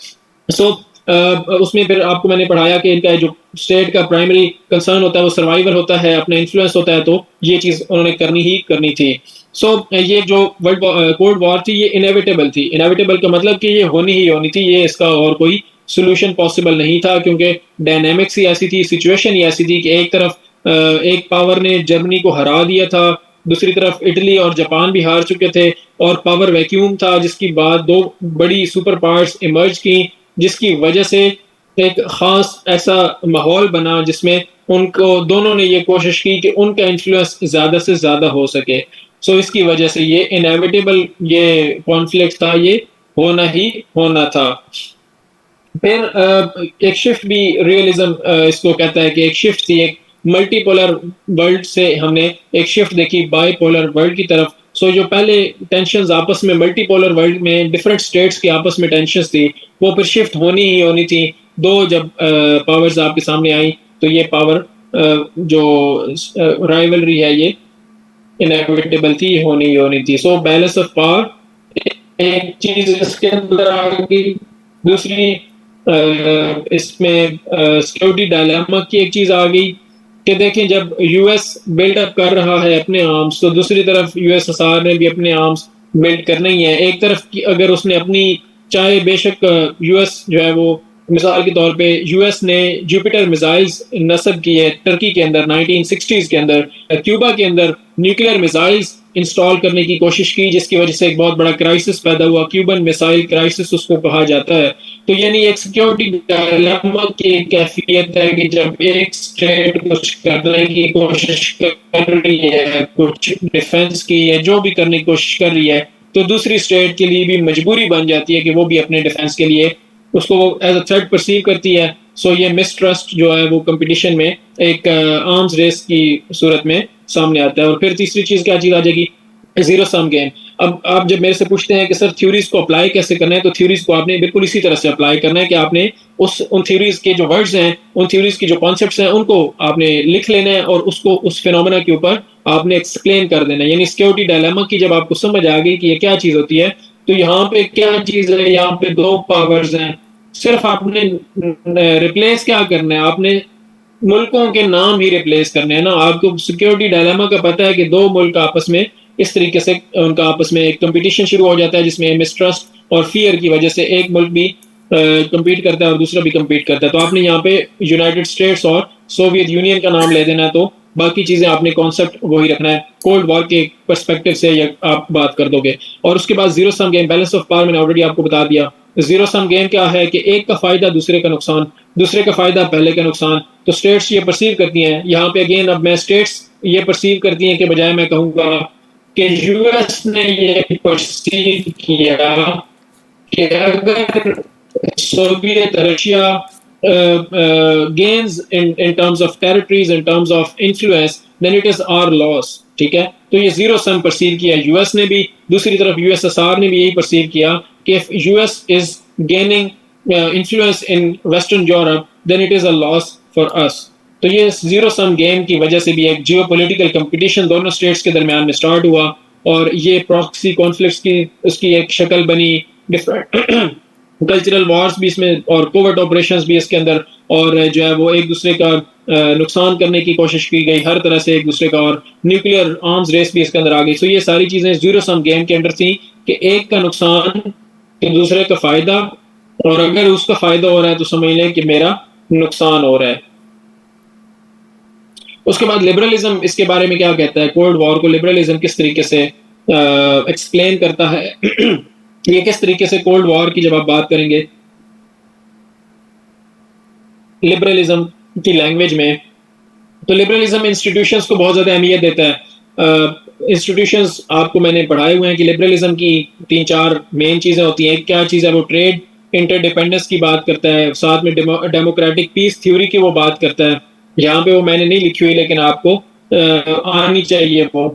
सो उसमें फिर आपको मैंने पढ़ाया कि इनका जो स्टेट का प्राइमरी कंसर्न होता है वो सर्वाइवल होता है, अपना इन्फ्लुएंस होता है, तो ये चीज उन्होंने करनी ही करनी थी। सो ये जो वर्ल्ड कोल्ड वॉर थी ये इनएविटेबल थी। इनएविटेबल का मतलब कि ये होनी ही होनी थी, ये इसका और कोई सोल्यूशन पॉसिबल नहीं था, क्योंकि डायनेमिक्स ही ऐसी थी, सिचुएशन ही ऐसी थी कि एक तरफ एक पावर ने जर्मनी को हरा दिया था, दूसरी तरफ इटली और जापान भी हार चुके थे, और पावर वैक्यूम था, जिसकी बाद दो बड़ी सुपर पावर्स इमर्ज की, जिसकी वजह से एक खास ऐसा माहौल बना जिसमें उनको दोनों ने ये कोशिश की कि उनका इन्फ्लुएंस ज्यादा से ज्यादा हो सके। सो इसकी वजह से ये इनएविटेबल ये कॉन्फ्लिक्ट था, ये होना ही होना था। फिर एक शिफ्ट भी रियलिज्म इसको कहता है कि एक शिफ्ट थी, एक मल्टीपोलर वर्ल्ड से हमने एक शिफ्ट देखी बाइपोलर वर्ल्ड की तरफ। सो जो पहले टेंशंस आपस में मल्टीपोलर वर्ल्ड में डिफरेंट स्टेट्स की आपस में टेंशंस थी, वो फिर शिफ्ट होनी ही होनी थी। दो जब पावर्स आपके सामने आई तो ये पावर जो राइवलरी है ये इनएविटेबल थी, होनी ही होनी थी। सो बैलेंस ऑफ पावर एक चीज इसके अंदर आ गई। दूसरी इसमें सिक्योरिटी डायलेमा की एक चीज आ गई कि देखें, जब यूएस बिल्डअप कर रहा है अपने आर्म्स, तो दूसरी तरफ यूएसएसआर ने भी अपने आर्म्स बिल्ड करने ही है। एक तरफ की अगर उसने अपनी, चाहे बेशक यूएस जो है वो, मिसाल के तौर पे यूएस ने जुपिटर मिसाइल्स नस्ब किए टर्की के अंदर 1960s के अंदर, क्यूबा के अंदर न्यूक्लियर मिसाइल्स इंस्टॉल करने की कोशिश की, जिसकी वजह से एक बहुत बड़ा क्राइसिस पैदा हुआ, क्यूबन मिसाइल क्राइसिस उसको कहा जाता है। तो यानी एक सिक्योरिटी डायलेमा की कैफियत है कि जब एक स्टेट कुछ करने की कोशिश कर रही है, कुछ डिफेंस की या जो भी करने की कोशिश कर रही है, तो दूसरी स्टेट के लिए भी मजबूरी बन जाती है कि वो भी अपने डिफेंस के लिए उसको एज अ थ्रेट परसीव करती है। सो ये मिसट्रस्ट जो है वो कंपटीशन में एक आर्म्स रेस की सूरत में सामने आता है। और फिर तीसरी चीज क्या चीज आ जाएगी, जीरो सम गेम। अब आप जब मेरे से पूछते हैं कि सर थ्योरीज को अप्लाई कैसे करना है, तो थ्योरीज को आपने बिल्कुल इसी तरह से अप्लाई करना है कि आपने उन थ्योरीज के जो वर्ड्स हैं, उन थ्योरीज की जो कॉन्सेप्ट्स हैं, उनको आपने लिख लेना है और उसको उस फिनोमेना के ऊपर आपने एक्सप्लेन कर देना है। यानी सिक्योरिटी डायलेमा की जब आपको समझ आ गई कि ये क्या चीज होती है, तो यहाँ पे क्या चीज है, यहाँ पे दो पावर्स हैं, सिर्फ आपने रिप्लेस क्या करना है, आपने मुल्कों के नाम ही रिप्लेस करने हैं ना। आपको सिक्योरिटी डायलेमा का पता है कि दो मुल्क आपस में इस तरीके से उनका आपस में एक कंपटीशन शुरू हो जाता है, जिसमें मिसट्रस्ट और फियर की वजह से एक मुल्क भी compete करता है और दूसरा भी compete करता है। तो आपने यहाँ पे यूनाइटेड स्टेट्स और सोवियत यूनियन का नाम ले देना है, तो बाकी चीजें आपने कॉन्सेप्ट वही रखना है। कोल्ड वॉर के पर्सपेक्टिव से ये आप बात कर दोगे। और उसके बाद zero sum game, balance of power, मैंने ऑलरेडी आपको बता दिया। जीरो सम गेम क्या है कि एक का फायदा दूसरे का नुकसान, दूसरे का फायदा पहले का नुकसान। तो स्टेट्स ये परसीव करती हैं, यहाँ पे अगेन अब मैं स्टेट्स ये परसीव करती हैं कि बजाय मैं कहूंगा कि यूएस ने ये परसीव किया कि अगर Soviet Russia gains in terms of territories, in terms of influence, then it is our loss। ठीक है, तो ये जीरो सम परसीव किया यूएस ने भी, दूसरी तरफ यूएसएसआर ने भी यही परसीव किया कि if US is gaining influence in Western Europe, then it is a loss for us। तो ये जीरो सम गेम की वजह से भी एक जियोपॉलिटिकल कंपटीशन दोनों स्टेट्स के दरमियान में स्टार्ट हुआ, और ये प्रॉक्सी कॉन्फ्लिक्ट्स की उसकी एक शक्ल बनी। डिफरेंट कल्चरल वॉर्स भी इसमें और कोवर्ट ऑपरेशंस भी इसके अंदर, और जो है वो एक दूसरे का नुकसान करने की कोशिश की गई हर तरह से एक दूसरे का, और न्यूक्लियर आर्म्स रेस भी इसके अंदर आ गई। सो ये सारी चीजें जीरो सम गेम के अंदर थी कि एक का नुकसान कि दूसरे का फायदा, और अगर उसका फायदा हो रहा है तो समझ लें कि मेरा नुकसान हो रहा है। उसके बाद लिबरलिज्म इसके बारे में क्या कहता है, कोल्ड वॉर को लिबरलिज्म किस तरीके से एक्सप्लेन करता है ये किस तरीके से कोल्ड वॉर की जब आप बात करेंगे लिबरलिज्म की लैंग्वेज में, तो लिबरलिज्म इंस्टीट्यूशंस को बहुत ज़्यादा अहमियत देता है। इंस्टीट्यूशंस आपको मैंने पढ़ाए हुए हैं कि लिबरलिज्म की 3-4 मेन चीज़ें होती हैं। क्या चीज़ है वो, ट्रेड इंटरडिपेंडेंस की बात करता है, साथ में डेमोक्रेटिक पीस थ्योरी की वो बात करता है। यहाँ पे वो मैंने नहीं लिखी हुई लेकिन आपको आनी चाहिए वो।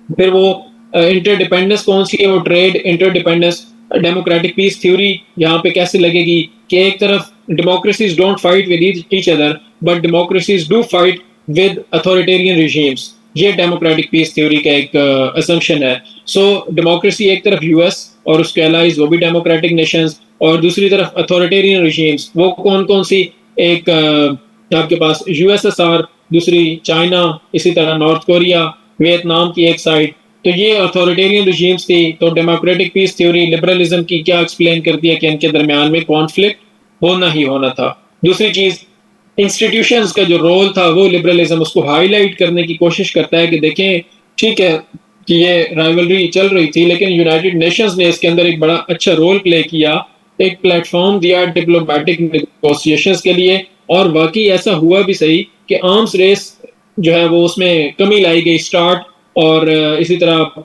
फिर वो इंटरडिपेंडेंस कौन सी है, वो trade interdependence, democratic peace theory यहाँ पे कैसे लगेगी कि एक तरफ democracies don't fight with each other but democracies do fight with authoritarian regimes. ये डेमोक्रेटिक पीस थ्योरी का एक असम्पशन है। सो डेमोक्रेसी एक तरफ यूएस और उसके एलाइज वो भी डेमोक्रेटिक नेशंस, और दूसरी तरफ अथॉरिटेरियन रिजीम्स वो कौन कौन सी, एक आपके पास यूएसएसआर, दूसरी चाइना, इसी तरह नॉर्थ कोरिया, वियतनाम की एक साइड। तो ये अथॉरिटेरियन रिजीम्स थी। तो डेमोक्रेटिक पीस थ्योरी लिबरलिज्म की क्या एक्सप्लेन करती है कि इनके दरमियान में कॉन्फ्लिक्ट होना ही होना था। दूसरी चीज, इंस्टीट्यूशंस का जो रोल था वो लिबरलिज्म उसको हाईलाइट करने की कोशिश करता है कि देखें ठीक है कि ये राइवलरी चल रही थी लेकिन यूनाइटेड नेशंस ने इसके अंदर एक बड़ा अच्छा रोल प्ले किया, एक प्लेटफॉर्म दिया डिप्लोमेटिक नेगोशिएशंस के लिए, और वाकई ऐसा हुआ भी सही कि आर्म्स रेस जो है वो उसमें कमी लाई गई स्टार्ट, और इसी तरह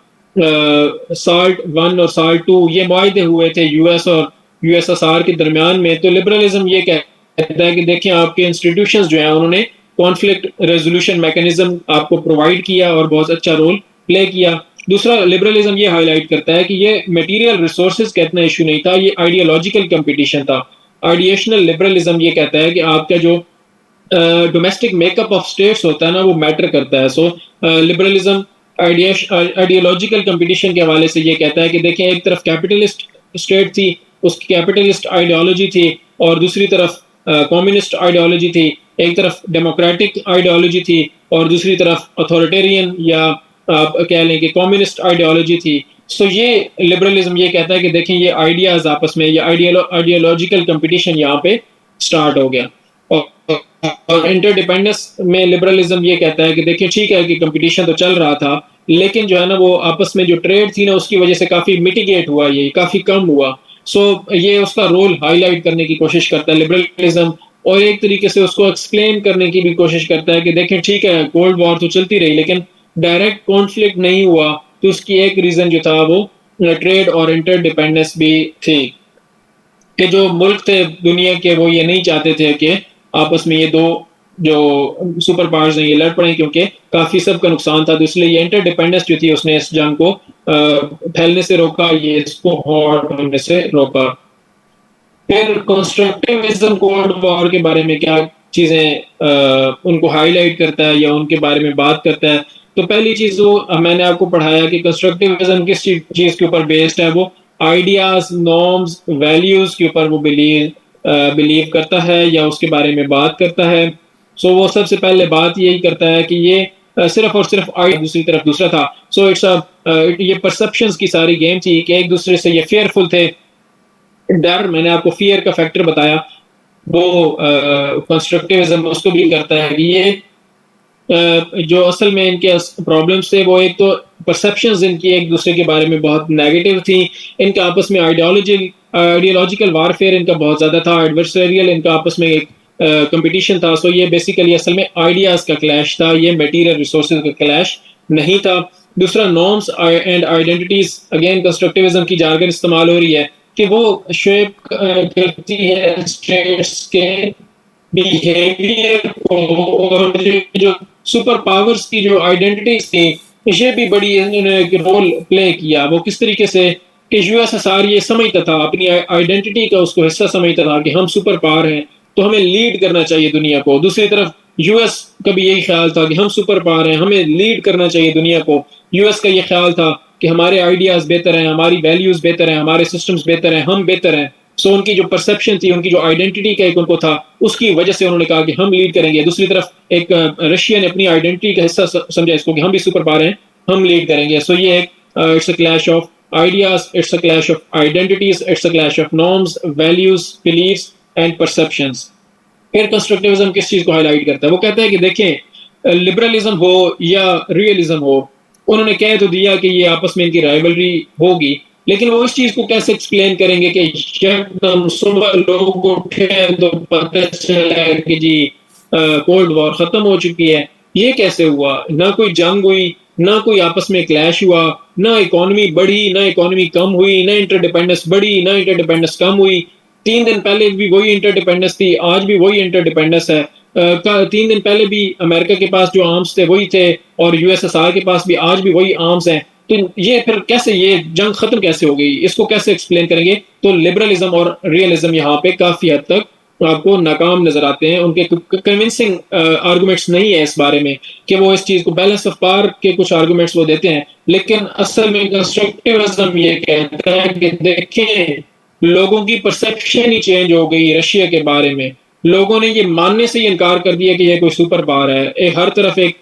साल्ट 1 और साल्ट 2 ये मुआहदे हुए थे यूएस और यूएसएसआर के दरमियान में। तो लिबरलिज्म ये कहता है कि देखें आपके इंस्टीट्यूशंस जो हैं उन्होंने कॉन्फ्लिक्ट रेजोल्यूशन मैकेनिज्म आपको प्रोवाइड किया और बहुत अच्छा रोल प्ले किया। दूसरा, लिबरलिज्म ये हाईलाइट करता है कि ये मटेरियल रिसोर्सेज का इतना इशू नहीं था, ये आइडियोलॉजिकल कंपटीशन था। आइडिएशनल लिबरलिज्म ये कहता है कि आपका जो डोमेस्टिक मेकअप ऑफ स्टेट्स होता है ना वो मैटर करता है। सो लिबरलिज्म आइडियोलॉजिकल कंपटीशन के हवाले से ये कहता है कि देखें एक तरफ कैपिटलिस्ट स्टेट थी, उसकी कैपिटलिस्ट आइडियोलॉजी थी, और दूसरी तरफ कम्युनिस्ट आइडियोलॉजी थी। एक तरफ डेमोक्रेटिक आइडियोलॉजी थी और दूसरी तरफ अथॉरिटेरियन या आप कह लें कि कम्युनिस्ट आइडियोलॉजी थी। सो ये लिबरलिज्म ये कहता है कि देखें ये आइडियाज आपस में, ये आइडियोलॉजिकल कंपटीशन यहाँ पे स्टार्ट हो गया। और इंटरडिपेंडेंस में लिबरलिज्म ये कहता है कि देखिए ठीक है कि कंपटीशन तो चल रहा था लेकिन जो है ना वो आपस में जो ट्रेड थी ना उसकी वजह से काफी मिटिगेट हुआ, ये काफी कम हुआ। सो ये उसका रोल हाईलाइट करने की कोशिश करता है लिबरलिज्म, और एक तरीके से उसको एक्सप्लेन करने की भी कोशिश करता है कि देखें ठीक है कोल्ड वॉर तो चलती रही लेकिन डायरेक्ट कॉन्फ्लिक्ट नहीं हुआ, तो उसकी एक रीजन जो था वो ट्रेड और इंटरडिपेंडेंस भी थी कि जो मुल्क थे दुनिया के वो ये नहीं चाहते थे कि आपस में ये दो जो सुपर पावर्स हैं ये लड़ पड़े, क्योंकि काफी सबका नुकसान था। तो इसलिए ये इंटरडिपेंडेंस जो थी उसने इस जंग को फैलने से रोका, ये इसको हॉट होने से रोका। फिर कंस्ट्रक्टिविज्म कोल्ड वॉर के बारे में क्या चीजें उनको हाईलाइट करता है या उनके बारे में बात करता है। तो पहली चीज वो मैंने आपको पढ़ाया कि कंस्ट्रक्टिविज्म किस चीज के ऊपर बेस्ड है, वो आइडियाज, नॉर्म्स, वैल्यूज के ऊपर वो बिलीव करता है या उसके बारे में बात करता है। सो वो सबसे पहले बात यही करता है कि ये सिर्फ और सिर्फ दूसरी तरफ दूसरा था। सो इट्स ये परसेप्शंस की सारी गेम थी कि एक दूसरे से ये फेयरफुल थे। डर, मैंने आपको फियर का फैक्टर बताया, वो कंस्ट्रक्टिविज्म उसको भी करता है कि ये जो असल में इनके प्रॉब्लम्स थे वो एक तो परसेप्शंस इनकी एक दूसरे के बारे में बहुत नेगेटिव थी, इनका आपस में आइडियोलॉजिकल वारफेयर इनका बहुत ज्यादा था, एडवर्सरियल इनका आपस में एक कंपटीशन था। सो ये बेसिकली असल में आइडियाज का क्लैश था, ये मटेरियल रिसोर्सेज का क्लैश नहीं था। दूसरा, norms and identities, again constructivism की जारगन इस्तेमाल हो रही है कि वो शेप करती है स्टेट्स के बिहेवियर को, और जो सुपर पावर्स की जो आइडेंटिटीज थी ये भी बड़ी इन्होंने रोल प्ले किया। वो किस तरीके से कि यूएसएसआर ये समझता था, अपनी आइडेंटिटी का उसको हिस्सा समझता था कि हम सुपर पावर हैं तो हमें लीड करना चाहिए दुनिया को। दूसरी तरफ यूएस का भी यही ख्याल था कि हम सुपर पावर हैं, हमें लीड करना चाहिए दुनिया को। यूएस का ये ख्याल था कि हमारे आइडियाज बेहतर हैं, हमारी वैल्यूज बेहतर हैं, हमारे सिस्टम्स बेहतर हैं, हम बेहतर हैं। सो उनकी जो परसेप्शन थी, उनकी जो आइडेंटिटी का एक उनको था, उसकी वजह से उन्होंने कहा कि हम लीड करेंगे। दूसरी तरफ एक रशिया ने अपनी आइडेंटिटी का हिस्सा समझा इसको कि हम भी सुपर पावर हैं, हम लीड करेंगे। सो ये एक it's a clash of ideas, it's a clash of identities, it's a clash of norms, values, beliefs and perceptions. फिर कंस्ट्रक्टिविज्म किस चीज को हाईलाइट करता है, वो कहता है कि देखें लिबरलिज्म हो या रियलिज्म हो, उन्होंने कह तो दिया कि ये आपस में इनकी राइवलरी होगी, लेकिन वो इस चीज को कैसे एक्सप्लेन करेंगे कि एकदम सुबह लोग उठे तो पता चला कि जी कोल्ड वॉर खत्म हो चुकी है। ये कैसे हुआ? ना कोई जंग हुई, ना कोई आपस में क्लैश हुआ, ना इकोनॉमी बढ़ी, ना इकोनॉमी कम हुई, ना इंटरडिपेंडेंस बढ़ी, ना इंटरडिपेंडेंस कम हुई। 3 दिन पहले भी वही इंटरडिपेंडेंस थी, आज भी वही इंटरडिपेंडेंस है। 3 दिन पहले भी अमेरिका के पास जो आर्म्स थे वही थे, और यूएसएसआर के पास भी आज भी वही आर्म्स हैं। तो ये फिर कैसे ये जंग खत्म कैसे हो गई? इसको कैसे एक्सप्लेन करेंगे? तो लिबरलिज्म और रियलिज्म यहाँ पे काफी हद तक आपको नाकाम नजर आते हैं। उनके कन्विंसिंग आर्गुमेंट्स नहीं है इस बारे में कि वो इस चीज को, बैलेंस ऑफ पावर के कुछ आर्गुमेंट्स वो देते हैं, लेकिन असल में कंस्ट्रक्टिविज्म ये कहता है कि देखें, लोगों की परसेप्शन ही चेंज हो गई रशिया के बारे में। लोगों ने ये मानने से ही इनकार कर दिया कि ये कोई सुपर पावर है। एक हर तरफ एक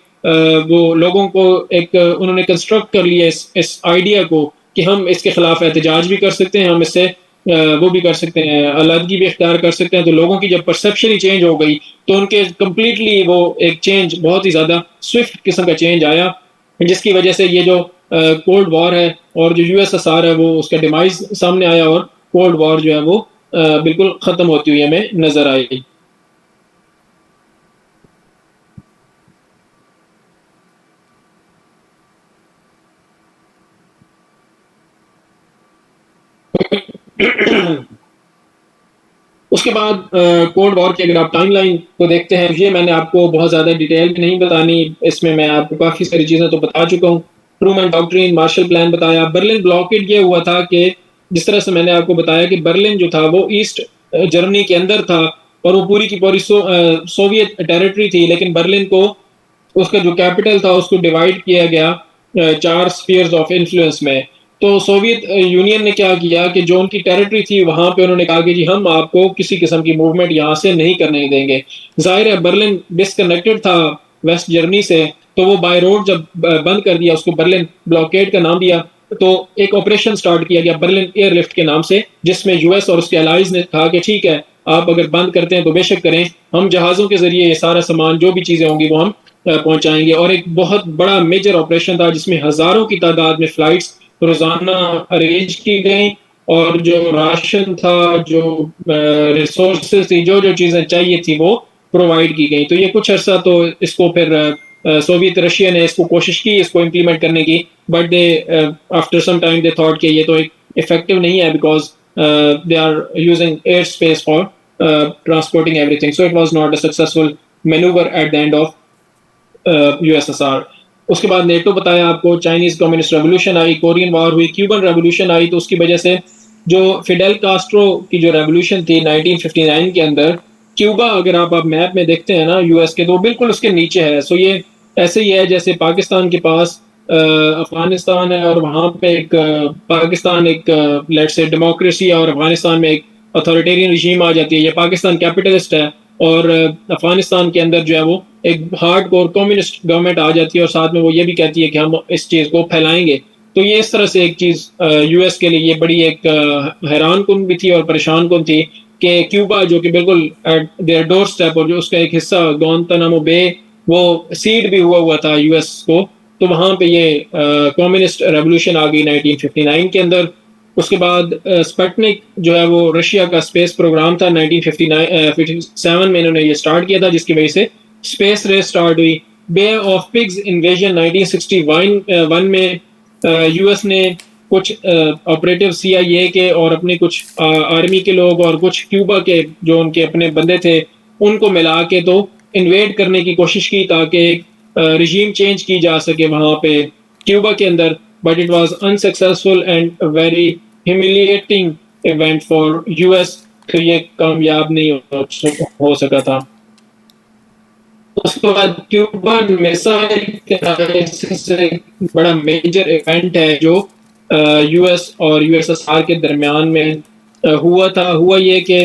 वो लोगों को एक उन्होंने कंस्ट्रक्ट कर लिया इस आइडिया को कि हम इसके खिलाफ एहतजाज भी कर सकते हैं, हम इससे वो भी कर सकते हैं, अलहदगी भी इख्तियार कर सकते हैं। तो लोगों की जब परसेप्शन ही चेंज हो गई तो उनके कंप्लीटली वो एक चेंज, बहुत ही ज्यादा स्विफ्ट किस्म का चेंज आया, जिसकी वजह से ये जो कोल्ड वॉर है और जो यूएसएसआर है वो उसका डिमाइज सामने आया, और कोल्ड वॉर जो है वो बिल्कुल खत्म होती हुई हमें नजर आई। उसके बाद कोल्ड वॉर की अगर आप टाइमलाइन को देखते हैं, ये मैंने आपको बहुत ज़्यादा डिटेल में नहीं बतानी, इसमें मैं आपको काफ़ी सारी चीज़ें तो बता चुका हूँ। ट्रूमैन डॉक्ट्रिन, मार्शल प्लान बताया। बर्लिन ब्लॉकेड ये हुआ था कि जिस तरह से मैंने आपको बताया कि बर्लिन जो था वो ईस्ट जर्मनी के अंदर था, और वो पूरी की पूरी सोवियत टेरिटरी थी, लेकिन बर्लिन को, उसका जो कैपिटल था उसको डिवाइड किया गया 4 स्फीयर्स ऑफ इन्फ्लुएंस में। तो सोवियत यूनियन ने क्या किया कि जो उनकी टेरिटरी थी वहां पे उन्होंने कहा कि जी हम आपको किसी किस्म की मूवमेंट यहाँ से नहीं करने देंगे। जाहिर है बर्लिन डिस्कनेक्टेड था वेस्ट जर्मनी से, तो वो बाय रोड जब बंद कर दिया, उसको बर्लिन ब्लॉकेड का नाम दिया, तो एक ऑपरेशन स्टार्ट किया गया बर्लिन एयरलिफ्ट के नाम से, जिसमें यूएस और उसके अलाइज ने कहा कि ठीक है, आप अगर बंद करते हैं तो बेशक करें, हम जहाज़ों के जरिए ये सारा सामान जो भी चीज़ें होंगी वो हम पहुंचाएंगे। और एक बहुत बड़ा मेजर ऑपरेशन था जिसमें हजारों की तादाद में फ्लाइट्स रोजाना अरेंज की गई, और जो राशन था, जो रिसोर्सेज थी, जो जो चीजें चाहिए थी वो प्रोवाइड की गई। तो ये कुछ अर्सा तो इसको फिर सोवियत रशिया ने इसको कोशिश की इसको इम्प्लीमेंट करने की, but they after some time they thought कि ये तो एक इफेक्टिव नहीं है, because they are using air space for transporting everything, so it was not a successful manoeuvre at the end of USSR. उसके बाद नेटो बताया आपको, चाइनीज कम्युनिस्ट रेवोल्यूशन आई, कोरियन वॉर हुई, क्यूबन रेवोल्यूशन आई। तो उसकी वजह से जो फिडेल कास्ट्रो की जो रेवोल्यूशन थी 1959 के अंदर, क्यूबा अगर आप मैप में देखते हैं ना यूएस के, तो बिल्कुल उसके नीचे है। सो ये ऐसे ही है जैसे पाकिस्तान के पास अफगानिस्तान है, और वहां पे एक पाकिस्तान एक लेट से डेमोक्रेसी है, और अफगानिस्तान में एक अथॉरिटेरियन रिजीम आ जाती है। ये पाकिस्तान कैपिटलिस्ट है, और अफगानिस्तान के अंदर जो है वो एक हार्ड कोर कम्युनिस्ट गवर्नमेंट आ जाती है, और साथ में वो ये भी कहती है कि हम इस चीज को फैलाएंगे। तो ये इस तरह से एक चीज यूएस के लिए ये बड़ी एक हैरान कुन भी थी और परेशान कुन थी कि क्यूबा जो कि बिल्कुल एट देयर डोर स्टेप, और जो उसका एक हिस्सा गुआंतानामो बे वो सीड भी हुआ था यूएस को, तो वहां पे ये कम्युनिस्ट रेवोल्यूशन आ गई 1959 के अंदर। उसके बाद स्पुतनिक जो है वो रशिया का स्पेस प्रोग्राम था, 1957 में इन्होंने ये स्टार्ट किया था, जिसकी वजह से स्पेस रेस स्टार्ट हुई। बे ऑफ पिग्स इन्वेजन 1961 में यूएस ने कुछ ऑपरेटिव सीआईए के और अपने कुछ आर्मी के लोग और कुछ क्यूबा के जो उनके अपने बंदे थे उनको मिला के तो इन्वेड करने की कोशिश की, ताकि रिजीम चेंज की जा सके वहां पे क्यूबा के अंदर, but it was unsuccessful and very humiliating event for US. तो ये कामयाब नहीं हो सका था। उसके बाद क्यूबन मिसाइल क्राइसिस एक बड़ा मेजर इवेंट है जो यूएस और यूएसएसआर के दरमियान में हुआ था। हुआ ये कि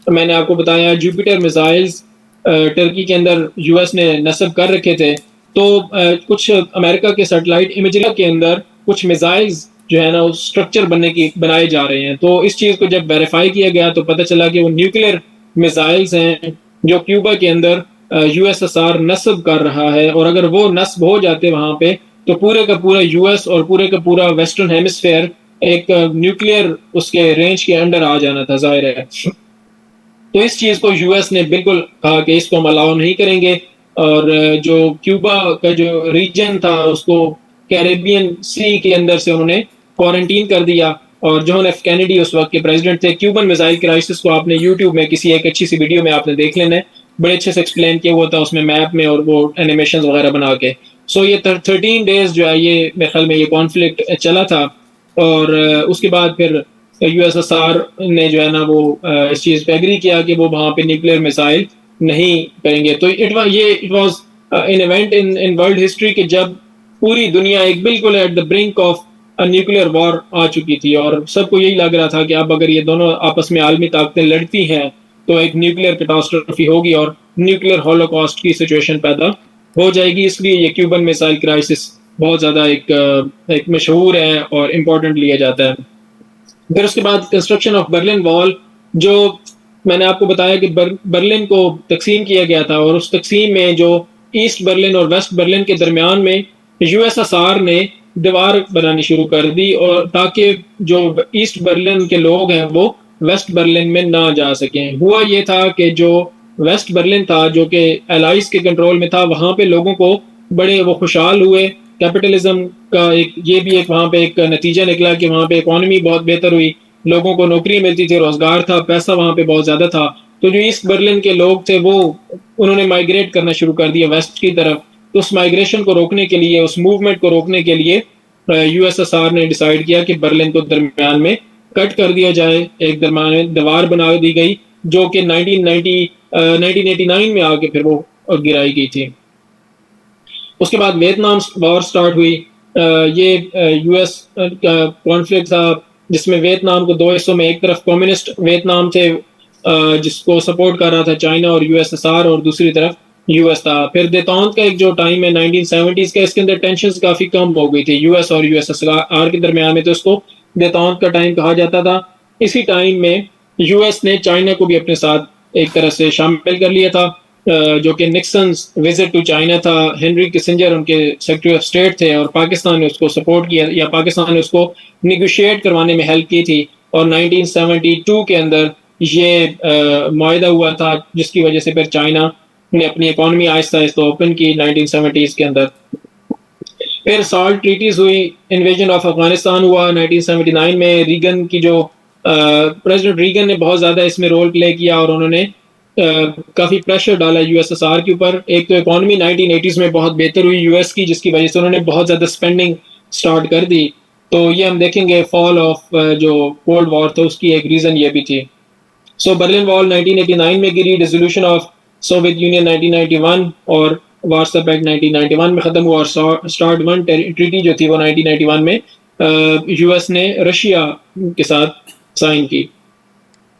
मैंने आपको बताया जुपिटर मिसाइल्स टर्की के अंदर यूएस ने नस्ब कर रखे थे, तो कुछ अमेरिका के सैटेलाइट इमेजरी के अंदर कुछ मिसाइल्स जो है ना उस स्ट्रक्चर बनाए जा रहे हैं। तो इस चीज़ को जब वेरीफाई किया गया तो पता चला कि वो न्यूक्लियर मिसाइल्स हैं जो क्यूबा के अंदर यूएसएसआर नस्ब कर रहा है, और अगर वो नस्ब हो जाते वहां पे तो पूरे का पूरा यूएस और पूरे का पूरा वेस्टर्न हेमिस्फेयर एक न्यूक्लियर उसके रेंज के अंडर आ जाना था, जाहिर है। तो इस चीज को यूएस ने बिल्कुल कहा कि इसको हम अलाउ नहीं करेंगे, और जो क्यूबा का जो रीजन था उसको कैरेबियन सी के अंदर से उन्होंने क्वारंटीन कर दिया। और जॉन एफ कैनेडी उस वक्त के प्रेसिडेंट थे। क्यूबन मिसाइल क्राइसिस को आपने यूट्यूब में किसी एक अच्छी सी वीडियो में आपने देख लेना है, बड़े अच्छे से एक्सप्लेन किया हुआ था उसमें मैप में और वो एनिमेशन वगैरह बना के। सो ये 13 डेज जो है ये मेरे ख्याल में ये कॉन्फ्लिक्ट चला था, और उसके बाद फिर यूएसएसआर ने जो है ना वो इस चीज पे एग्री किया कि वो वहां पे न्यूक्लियर मिसाइल नहीं करेंगे। तो it was in event in world history कि जब पूरी दुनिया एक बिल्कुल at the brink of nuclear war आ चुकी थी, और सबको यही लग रहा था कि अब अगर ये दोनों आपस में आलमी ताकतें लड़ती हैं तो एक न्यूक्लियर कैटास्ट्रोफी होगी और न्यूक्लियर हॉलोकॉस्ट की सिचुएशन पैदा हो जाएगी। इसलिए ये क्यूबन मिसाइल क्राइसिस बहुत ज्यादा एक मशहूर है और इम्पोर्टेंट लिया जाता है। फिर उसके बाद कंस्ट्रक्शन ऑफ बर्लिन वॉल, जो मैंने आपको बताया कि बर्लिन को तकसीम किया गया था, और उस तकसीम में जो ईस्ट बर्लिन और वेस्ट बर्लिन के दरमियान में यूएसएसआर ने दीवार बनानी शुरू कर दी, और ताकि जो ईस्ट बर्लिन के लोग हैं वो वेस्ट बर्लिन में ना जा सकें। हुआ ये था कि जो वेस्ट बर्लिन था जो कि एलाइज के कंट्रोल में था, वहां पे लोगों को बड़े वो खुशहाल हुए। कैपिटलिज्म का एक ये भी एक वहां पे एक नतीजा निकला कि वहां पे इकोनॉमी बहुत बेहतर हुई, लोगों को नौकरी मिलती थी, रोजगार था, पैसा वहां पे बहुत ज्यादा था। तो जो ईस्ट बर्लिन के लोग थे वो उन्होंने माइग्रेट करना शुरू कर दिया वेस्ट की तरफ। तो उस माइग्रेशन को रोकने के लिए, उस मूवमेंट को रोकने के लिए यूएसएसआर ने डिसाइड किया कि बर्लिन को दरमियान में कट कर दिया जाए, एक दरमियान में दीवार बना दी गई जो कि 1989 में आके फिर वो गिराई गई थी। उसके बाद वियतनाम वॉर स्टार्ट हुई। ये यूएस का कॉन्फ्लिक्ट था जिसमें वियतनाम को दो हिस्सों में, एक तरफ कम्युनिस्ट वियतनाम थे जिसको सपोर्ट कर रहा था चाइना और यूएसएसआर, और दूसरी तरफ यूएस था। फिर देतौंत का एक जो टाइम है 1970s का, इसके अंदर टेंशन काफी कम हो गई थी यूएस और यूएसएसआर के दरमियान में, तो इसको देतौंत का टाइम कहा जाता था। इसी टाइम में यूएस ने चाइना को भी अपने साथ एक तरह से शामिल कर लिया था, जो कि निक्सन विजिट टू चाइना था। हेनरी किसिंजर उनके सेक्रेटरी ऑफ स्टेट थे, और पाकिस्तान ने उसको सपोर्ट किया, या पाकिस्तान ने उसको निगोशिएट करवाने में हेल्प की थी। और 1972 के अंदर ये मुआहदा हुआ था जिसकी वजह से फिर चाइना ने अपनी इकोनॉमी आहिस्ता आहिस्ता ओपन की 1970s के अंदर। फिर सॉल्ट ट्रीटीज हुई, इन्वेजन ऑफ अफगानिस्तान हुआ 1979 में। रीगन की जो प्रेसिडेंट रीगन ने बहुत ज्यादा इसमें रोल प्ले किया, और उन्होंने काफी प्रेशर डाला यूएसएसआर के ऊपर। एक तो इकोनॉमी 1980s में बहुत बेहतर हुई यूएस की, जिसकी वजह से उन्होंने बहुत ज्यादा स्पेंडिंग स्टार्ट कर दी। तो ये हम देखेंगे फॉल ऑफ जो कोल्ड वॉर था उसकी एक रीजन ये भी थी। सो बर्लिन वॉल 1989 में गिरी, डिसोल्यूशन ऑफ सोवियत यूनियन 1991, और वार्सा पैक्ट 1991 में खत्म हुआ, और स्टार्ट वन ट्रीटी जो थी वो 1991 में यूएस ने रशिया के साथ साइन की।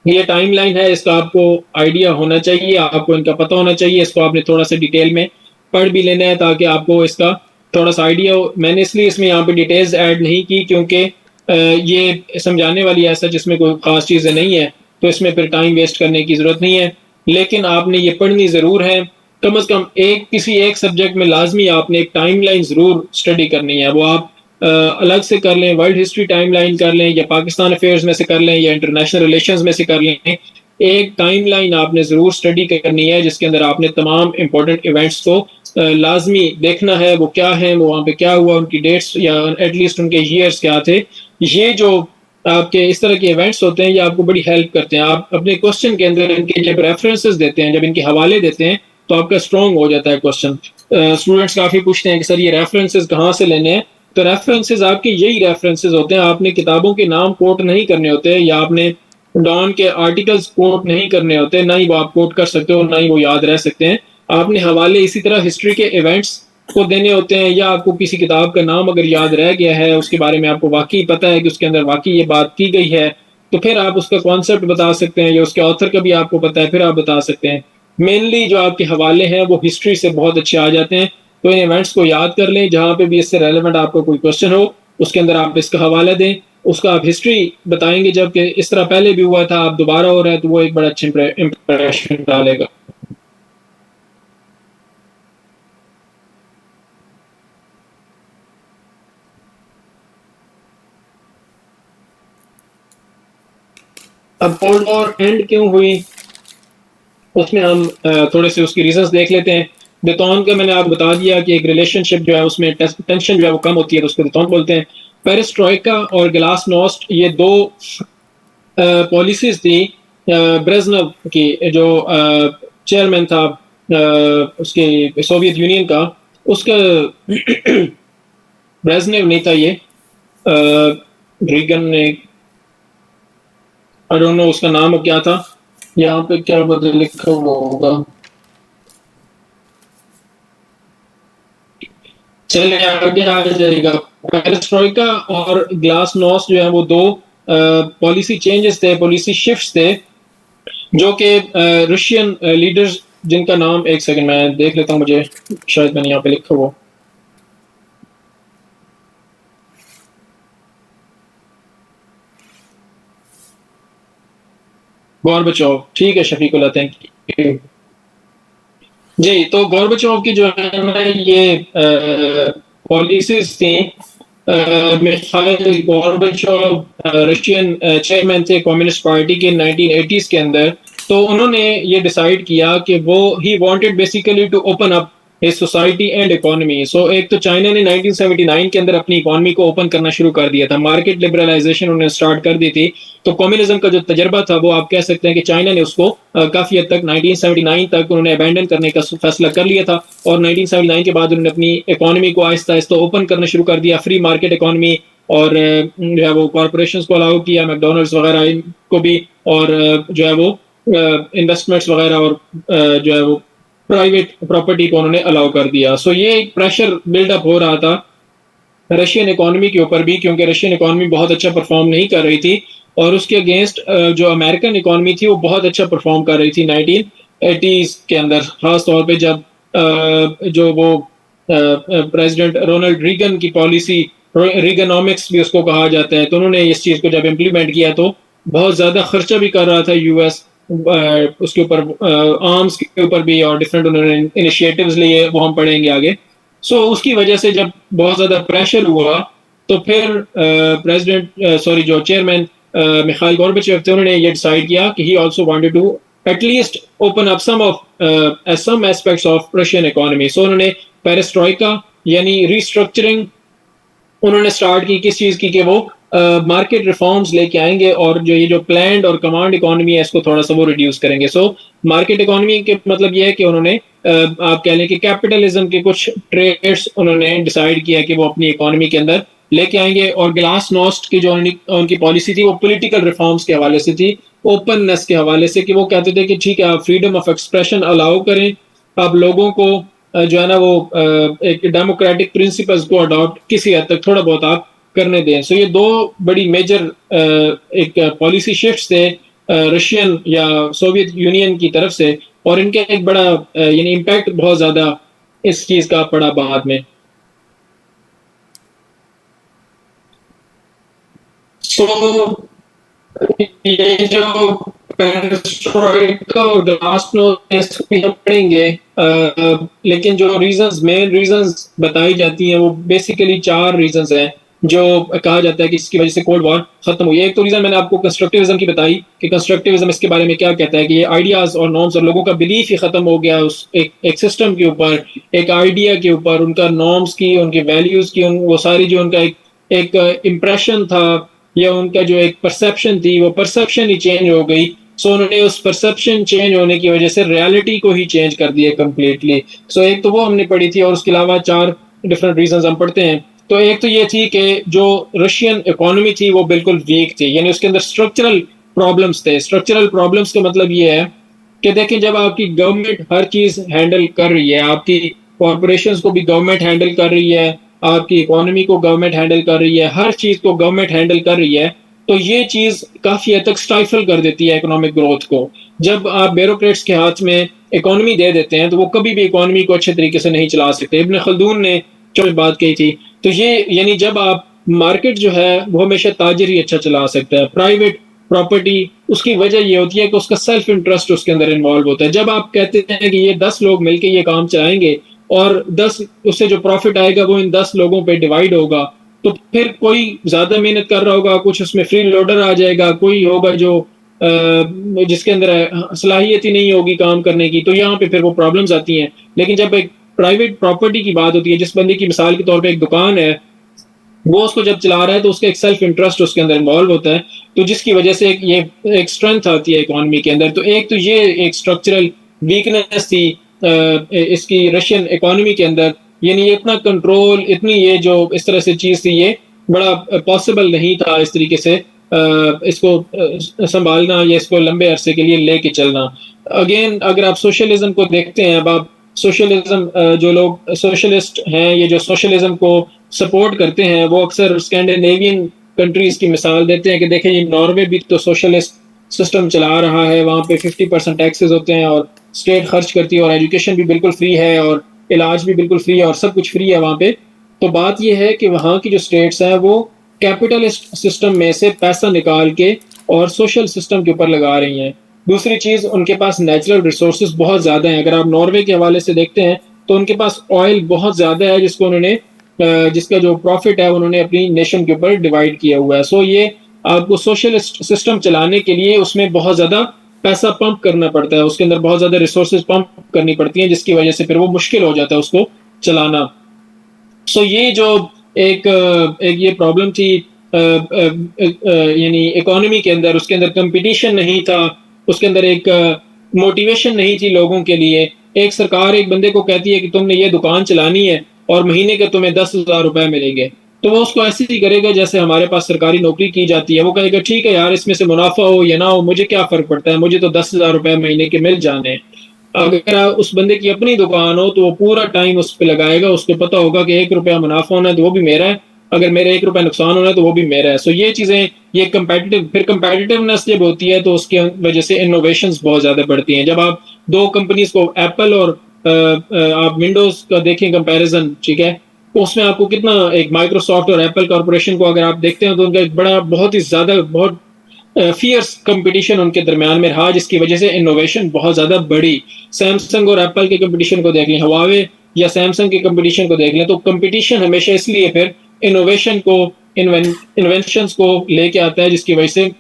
ये टाइमलाइन है, इसका आपको आइडिया होना चाहिए, आपको इनका पता होना चाहिए। इसको आपने थोड़ा सा डिटेल में पढ़ भी लेना है ताकि आपको इसका थोड़ा सा आइडिया हो। मैंने इसलिए इसमें यहाँ पे डिटेल्स ऐड नहीं की क्योंकि ये समझाने वाली ऐसा जिसमें कोई खास चीज़ें नहीं है, तो इसमें फिर टाइम वेस्ट करने की ज़रूरत नहीं है। लेकिन आपने ये पढ़नी ज़रूर है, कम अज़ कम किसी एक सब्जेक्ट में लाजमी आपने एक टाइमलाइन ज़रूर स्टडी करनी है। वो आप अलग से कर लें, वर्ल्ड हिस्ट्री टाइमलाइन कर लें, या पाकिस्तान अफेयर्स में से कर लें, या इंटरनेशनल रिलेशंस में से कर लें। एक टाइमलाइन आपने ज़रूर स्टडी करनी है जिसके अंदर आपने तमाम इंपॉर्टेंट इवेंट्स को लाजमी देखना है, वो क्या है, वो वहाँ पे क्या हुआ, उनकी डेट्स या एटलीस्ट उनके ईयर्स क्या थे। ये जो आपके इस तरह के इवेंट्स होते हैं ये आपको बड़ी हेल्प करते हैं। आप अपने क्वेश्चन के अंदर इनके जब रेफरेंसेस देते हैं, जब इनके हवाले देते हैं, तो आपका स्ट्रॉन्ग हो जाता है क्वेश्चन। स्टूडेंट्स काफ़ी पूछते हैं कि सर ये रेफरेंसेस कहाँ से लेने हैं, तो रेफरेंसेस आपके यही रेफरेंसेस होते हैं। आपने किताबों के नाम कोट नहीं करने होते, या आपने डॉन के आर्टिकल्स कोट नहीं करने होते, ना ही वो आप कोट कर सकते हो, ना ही वो याद रह सकते हैं। आपने हवाले इसी तरह हिस्ट्री के इवेंट्स को देने होते हैं, या आपको किसी किताब का नाम अगर याद रह गया है, उसके बारे में आपको वाकई पता है कि उसके अंदर वाकई ये बात की गई है, तो फिर आप उसका कॉन्सेप्ट बता सकते हैं, या उसके ऑथर का भी आपको पता है, फिर आप बता सकते हैं। मेनली जो आपके हवाले हैं वो हिस्ट्री से बहुत अच्छे आ जाते हैं। तो इन इवेंट्स को याद कर लें, जहाँ पे भी इससे रेलेवेंट आपको कोई क्वेश्चन हो उसके अंदर आप इसका हवाला दें, उसका आप हिस्ट्री बताएंगे जबकि इस तरह पहले भी हुआ था, आप दोबारा हो रहा है तो वो एक बड़ा अच्छा इंप्रेशन डालेगा। अब कोल्ड वॉर एंड क्यों हुई, उसमें हम थोड़े से उसकी रीजंस देख लेते हैं। देतौन का मैंने आपको बता दिया कि एक रिलेशनशिप जो है उसमें टेंशन जो है वो कम होती है, तो उसको देतौन बोलते हैं। पेरिस्ट्रोइका और ग्लासनोस्ट ये दो पॉलिसीज थी ब्रेजनेव की, जो चेयरमैन था उसके सोवियत यूनियन का, उसका ब्रेजनेव नहीं था ये, रीगन ने, आई डोंट नो उसका नाम अब क्या था, यहाँ पे क्या बदल लिखा हुआ होगा, चलिए आगे आ जाएगा। पेरिस्ट्रोइका और ग्लासनोस्ट जो है वो दो पॉलिसी चेंजेस थे, पॉलिसी शिफ्ट्स थे, जो कि रशियन लीडर्स, जिनका नाम एक सेकंड मैं देख लेता हूँ, मुझे शायद मैंने यहाँ पे लिखा हुआ, गॉर्बेचोव, ठीक है शफीकुल्लाह, थैंक यू जी। तो गॉर्बेचोव की जो है ना ये पॉलिसीज थी, मिखाइल गॉर्बेचोव रशियन चेयरमैन थे कम्युनिस्ट पार्टी के 1980s के अंदर। तो उन्होंने ये डिसाइड किया कि वो he wanted basically to open up his society and economy. So एक तो चाइना ने 1979 के अंदर अपनी इकोनॉमी को ओपन करना शुरू कर दिया था, मार्केट लिबरलाइजेशन उन्होंने स्टार्ट कर दी थी। तो कम्युनिज्म का जो तजर्बा था वो आप कह सकते हैं कि चाइना ने उसको काफी हद तक 1979 तक उन्होंने अबैंडन करने का फैसला कर लिया था, और 1979 के बाद उन्होंने अपनी इकोनॉमी को आहिस्ता आहिस्ता ओपन करना शुरू कर दिया, फ्री मार्केट इकोनॉमी, और जो है वो कॉरपोरेशन को अलाउ किया, मैकडोनल्ड्स वगैरह को भी, और जो है वो इन्वेस्टमेंट्स वगैरह, और जो है वो प्राइवेट प्रॉपर्टी को उन्होंने अलाउ कर दिया। सो ये एक प्रेशर बिल्डअप हो रहा था रशियन इकोनॉमी के ऊपर भी, क्योंकि रशियन इकोनॉमी बहुत अच्छा परफॉर्म नहीं कर रही थी, और उसके अगेंस्ट जो अमेरिकन इकोनॉमी थी वो बहुत अच्छा परफॉर्म कर रही थी 1980s के अंदर, खास तौर पे जब जो वो प्रेसिडेंट रोनाल्ड रीगन की पॉलिसी, रीगनॉमिक्स भी उसको कहा जाता है, तो उन्होंने इस चीज को जब इम्प्लीमेंट किया तो बहुत ज्यादा खर्चा भी कर रहा था यूएस उसके ऊपर, आर्म्स के ऊपर भी, और डिफरेंट उन्होंने इनिशिएटिव्स लिए, वो हम पढ़ेंगे आगे। सो उसकी वजह से जब बहुत ज्यादा प्रेशर हुआ, तो फिर प्रेसिडेंट सॉरी जो चेयरमैन मिखाइल गोर्बाचेव थे, उन्होंने ये डिसाइड किया कि he also wanted to at least open up some aspects of Russian economy. So उन्होंने पेरिस्ट्रोइका यानी रिस्ट्रक्चरिंग उन्होंने स्टार्ट की, किस चीज की, कि वो मार्केट रिफॉर्म्स लेके आएंगे, और जो ये जो प्लान्ड और कमांड इकोनॉमी है इसको थोड़ा सा वो रिड्यूस करेंगे। सो मार्केट इकोनॉमी के मतलब ये है कि उन्होंने आप कह लें कि कैपिटलिज्म के कुछ ट्रेड्स उन्होंने डिसाइड किया कि वो अपनी इकोनॉमी के अंदर लेके आएंगे। और ग्लास नोस्ट की जो उनकी पॉलिसी थी वो पॉलिटिकल रिफॉर्म्स के हवाले से थी, ओपननेस के हवाले से, कि वो कहते थे कि ठीक है आप फ्रीडम ऑफ एक्सप्रेशन अलाउ करें, आप लोगों को जो है ना वो एक डेमोक्रेटिक प्रिंसिपल्स को अडॉप्ट किसी हद तक थोड़ा बहुत आप करने दें। सो ये दो बड़ी मेजर एक पॉलिसी शिफ्ट्स थे रशियन या सोवियत यूनियन की तरफ से, और इनका एक बड़ा यानी इम्पैक्ट बहुत ज्यादा इस चीज का पड़ा बाद में। सो ये जो पेरिस्ट्रोइका और ग्लासनोस्ट भी हम पढ़ेंगे, लेकिन जो रीजंस, मेन रीजंस बताई जाती हैं वो बेसिकली चार रीजंस हैं, जो कहा जाता है कि इसकी वजह से कोल्ड वॉर खत्म हुई है। एक तो रीजन मैंने आपको कंस्ट्रक्टिविज्म की बताई कि कंस्ट्रक्टिविज्म इसके बारे में क्या कहता है, कि ये आइडियाज और नॉर्म्स और लोगों का बिलीफ ही खत्म हो गया उस एक सिस्टम के ऊपर, एक आइडिया के ऊपर, उनका नॉर्म्स की, उनकी वैल्यूज की, वो सारी जो उनका एक इम्प्रेशन था, या उनका जो एक परसेप्शन थी, वो परसेप्शन ही चेंज हो गई। सो उन्होंने उस परसेप्शन चेंज होने की वजह से रियलिटी को ही चेंज कर दिया कम्प्लीटली। सो एक तो वो हमने पढ़ी थी, और उसके अलावा चार डिफरेंट रीजंस हम पढ़ते हैं। तो एक तो ये थी कि जो रशियन इकोनॉमी थी वो बिल्कुल वीक थी, यानी उसके अंदर स्ट्रक्चरल प्रॉब्लम्स थे। स्ट्रक्चरल प्रॉब्लम्स का मतलब ये है कि देखें, जब आपकी गवर्नमेंट हर चीज हैंडल कर रही है, आपकी कॉरपोरेशन को भी गवर्नमेंट हैंडल कर रही है, आपकी इकोनॉमी को गवर्नमेंट हैंडल कर रही है, हर चीज को गवर्नमेंट हैंडल कर रही है, तो ये चीज काफी हद तक स्टाइफल कर देती है इकोनॉमिक ग्रोथ को। जब आप ब्यूरोक्रेट्स के हाथ में इकोनॉमी दे देते हैं तो वो कभी भी इकोनॉमी को अच्छे तरीके से नहीं चला सकते। इब्न खल्दून ने जो बात कही थी, तो ये यानी जब आप मार्केट जो है वो हमेशा ताजिर ही अच्छा चला सकता है। प्राइवेट प्रॉपर्टी, उसकी वजह ये होती है कि उसका सेल्फ इंटरेस्ट उसके अंदर इन्वॉल्व होता है। जब आप कहते हैं कि ये 10 लोग मिलकर ये काम चलाएंगे, और 10 उससे जो प्रॉफिट आएगा वो इन 10 लोगों पे डिवाइड होगा, तो फिर कोई ज्यादा मेहनत कर रहा होगा, कुछ उसमें फ्री लोडर आ जाएगा, कोई होगा जो जिसके अंदर सलाहियत ही नहीं होगी काम करने की, तो यहाँ पे फिर वो प्रॉब्लम्स आती हैं। लेकिन जब एक प्राइवेट प्रॉपर्टी की बात होती है, जिस बंदे की मिसाल के तौर पे एक दुकान है, वो उसको जब चला रहा है तो उसका एक सेल्फ इंटरेस्ट उसके अंदर इन्वॉल्व होता है, तो जिसकी वजह से ये एक स्ट्रेंथ आती है इकोनॉमी के अंदर। तो एक तो ये एक स्ट्रक्चरल वीकनेस थी इसकी रशियन इकोनॉमी के अंदर, यानी ये इतना कंट्रोल, इतनी ये जो इस तरह से चीज थी, ये बड़ा पॉसिबल नहीं था इस तरीके से इसको संभालना या इसको लंबे अरसे के लिए लेके चलना। अगेन अगर आप सोशलिज्म को देखते हैं, अब आप सोशलिज्म, जो लोग सोशलिस्ट हैं, ये जो सोशलिज्म को सपोर्ट करते हैं, वो अक्सर स्कैंडिनेवियन कंट्रीज की मिसाल देते हैं कि देखें ये नॉर्वे भी तो सोशलिस्ट सिस्टम चला रहा है, वहाँ पे 50% टैक्सेस होते हैं और स्टेट खर्च करती है, और एजुकेशन भी बिल्कुल फ्री है और इलाज भी बिल्कुल फ्री है और सब कुछ फ्री है वहाँ पे। तो बात यह है कि वहाँ की जो स्टेट्स हैं वो कैपिटलिस्ट सिस्टम में से पैसा निकाल के और सोशल सिस्टम के ऊपर लगा रही हैं। दूसरी चीज, उनके पास नेचुरल रिसोर्सेज बहुत ज्यादा हैं। अगर आप नॉर्वे के हवाले से देखते हैं तो उनके पास ऑयल बहुत ज्यादा है, जिसको उन्होंने जिसका जो प्रॉफिट है उन्होंने अपनी नेशन के ऊपर डिवाइड किया हुआ है। सो ये आपको सोशलिस्ट सिस्टम चलाने के लिए उसमें बहुत ज्यादा पैसा पंप करना पड़ता है, उसके अंदर बहुत ज्यादा रिसोर्सेज पंप करनी पड़ती हैं, जिसकी वजह से फिर वो मुश्किल हो जाता है उसको चलाना। सो ये जो एक ये प्रॉब्लम थी यानी इकोनॉमी के अंदर, उसके अंदर कंपटीशन नहीं था, उसके अंदर एक मोटिवेशन नहीं थी लोगों के लिए। एक सरकार एक बंदे को कहती है कि तुमने ये दुकान चलानी है और महीने के तुम्हें 10,000 रुपए मिलेंगे, तो वो उसको ऐसे ही करेगा जैसे हमारे पास सरकारी नौकरी की जाती है। वो कहेगा ठीक है यार, इसमें से मुनाफा हो या ना हो मुझे क्या फर्क पड़ता है, मुझे तो 10,000 रुपए महीने के मिल जाने हैं। अगर उस बंदे की अपनी दुकान हो तो वो पूरा टाइम उस पर लगाएगा, उसको पता होगा कि 1 रुपया मुनाफा होना है तो वो भी मेरा है, अगर मेरे 1 रुपया नुकसान होना है तो वो भी मेरा है। सो ये चीजें, ये कंपेटिटिव, फिर कंपेटिटिवनेस जब होती है तो उसकी वजह से इनोवेशंस बहुत ज्यादा बढ़ती हैं। जब आप दो कंपनीज को, एप्पल और आप विंडोज का देखें कंपैरिजन, ठीक है, तो उसमें आपको कितना, एक माइक्रोसॉफ्ट और एप्पल कॉर्पोरेशन को अगर आप देखते हैं तो उनका एक बड़ा, बहुत ही ज्यादा, बहुत फियर्स कंपटीशन उनके दरमियान में रहा, जिसकी वजह से इनोवेशन बहुत ज्यादा बढ़ी। सैमसंग और एप्पल के कंपटीशन को देख लें, हवावे या सैमसंग के कंपटीशन को देख लें, तो कंपटीशन हमेशा इसलिए फिर इनोवेशन को, इन्वेंशन को लेके आता है, जिसकी वजह से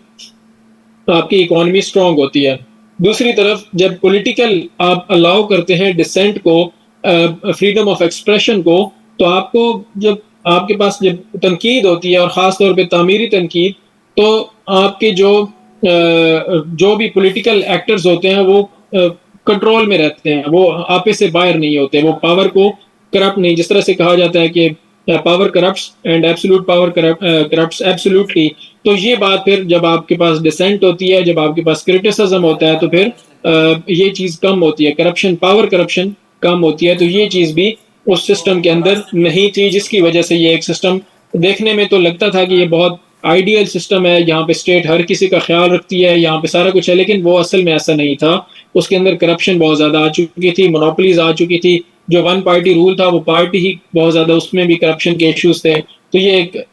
आपकी इकोनॉमी स्ट्रांग होती है। दूसरी तरफ जब पॉलिटिकल आप अलाउ करते हैं डिसेंट को, फ्रीडम ऑफ एक्सप्रेशन को, तो आपको जब आपके पास जब तनकीद होती है और ख़ास तौर पे तामीरी तनकीद, तो आपके जो भी पॉलिटिकल एक्टर्स होते हैं वो कंट्रोल में रहते हैं, वो आपे से बाहर नहीं होते, वो पावर को करप्ट नहीं, जिस तरह से कहा जाता है कि power corrupts and absolute power corrupts absolutely. तो ये बात फिर जब आपके पास डिसेंट होती है, जब आपके पास क्रिटिसिज्म होता है, तो फिर ये चीज कम होती है, करप्शन, पावर करप्शन कम होती है। तो ये चीज भी उस सिस्टम के अंदर नहीं थी, जिसकी वजह से ये एक सिस्टम देखने में तो लगता था कि ये बहुत आइडियल सिस्टम है, यहाँ पे स्टेट हर किसी का ख्याल रखती है, यहाँ पे सारा कुछ है, लेकिन वो असल में ऐसा नहीं था। उसके अंदर करप्शन बहुत ज्यादा आ चुकी थी, मोनोपोलीज आ चुकी थी, जो वन पार्टी रूल था वो पार्टी ही बहुत ज्यादा, उसमें भी करप्शन के इश्यूज थे। तो ये एक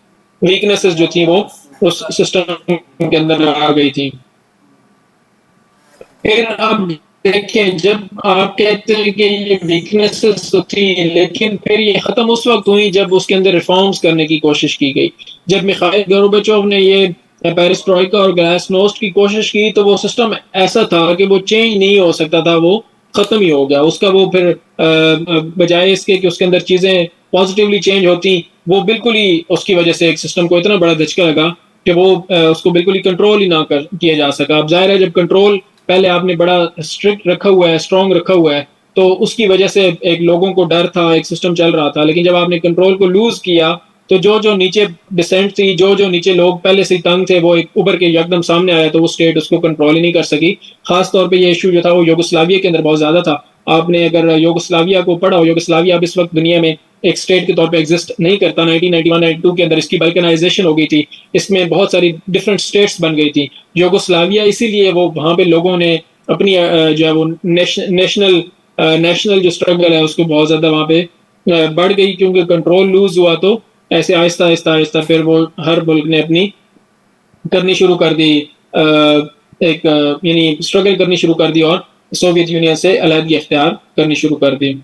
वीकनेसेस जो थी वो उस सिस्टम के अंदर आ गई थी। फिर आप देखें, जब आप कहते हैं कि ये वीकनेसेस तो थी, लेकिन फिर ये खत्म उस वक्त हुई जब उसके अंदर रिफॉर्म्स करने की कोशिश की गई। जब मिखाइल गोर्बाचोव ने ये पेरिस ट्रॉइका और ग्लासनोस्ट की कोशिश की, तो वो सिस्टम ऐसा था कि वो चेंज नहीं हो सकता था, वो खत्म ही हो गया उसका। वो फिर बजाय इसके कि उसके अंदर चीजें पॉजिटिवली चेंज होती, वो बिल्कुल ही उसकी वजह से एक सिस्टम को इतना बड़ा धचका लगा कि वो उसको बिल्कुल ही कंट्रोल ही ना कर किया जा सका। अब जाहिर है, जब कंट्रोल पहले आपने बड़ा स्ट्रिक्ट रखा हुआ है, स्ट्रांग रखा हुआ है, तो उसकी वजह से एक लोगों को डर था, एक सिस्टम चल रहा था। लेकिन जब आपने कंट्रोल को लूज किया, तो जो जो नीचे डिसेंट थी, जो जो नीचे लोग पहले से ही तंग थे, वो एक उभर के एकदम सामने आया, तो वो स्टेट उसको कंट्रोल ही नहीं कर सकी। खास तौर पे ये इशू जो था वो यूगोस्लाविया के अंदर बहुत ज्यादा था। आपने अगर यूगोस्लाविया को पढ़ा हो, यूगोस्लाविया अब इस वक्त दुनिया में एक स्टेट के तौर पे एग्जिस्ट नहीं करता। 1991-92 के अंदर इसकी बल्कनाइजेशन हो गई थी, इसमें बहुत सारी डिफरेंट स्टेट्स बन गई थी यूगोस्लाविया। इसीलिए वो वहां पे लोगों ने अपनी जो है वो नेशनल जो स्ट्रगल है उसको बहुत ज्यादा वहां पे बढ़ गई, क्योंकि कंट्रोल लूज हुआ। तो ऐसे आहिस्ता आहिस्ता आहिस्ता फिर वो हर मुल्क ने अपनी करनी शुरू कर दी, एक यानी स्ट्रगल करनी शुरू कर दी और सोवियत यूनियन से अलहदगी इख्तियार करनी शुरू कर दी।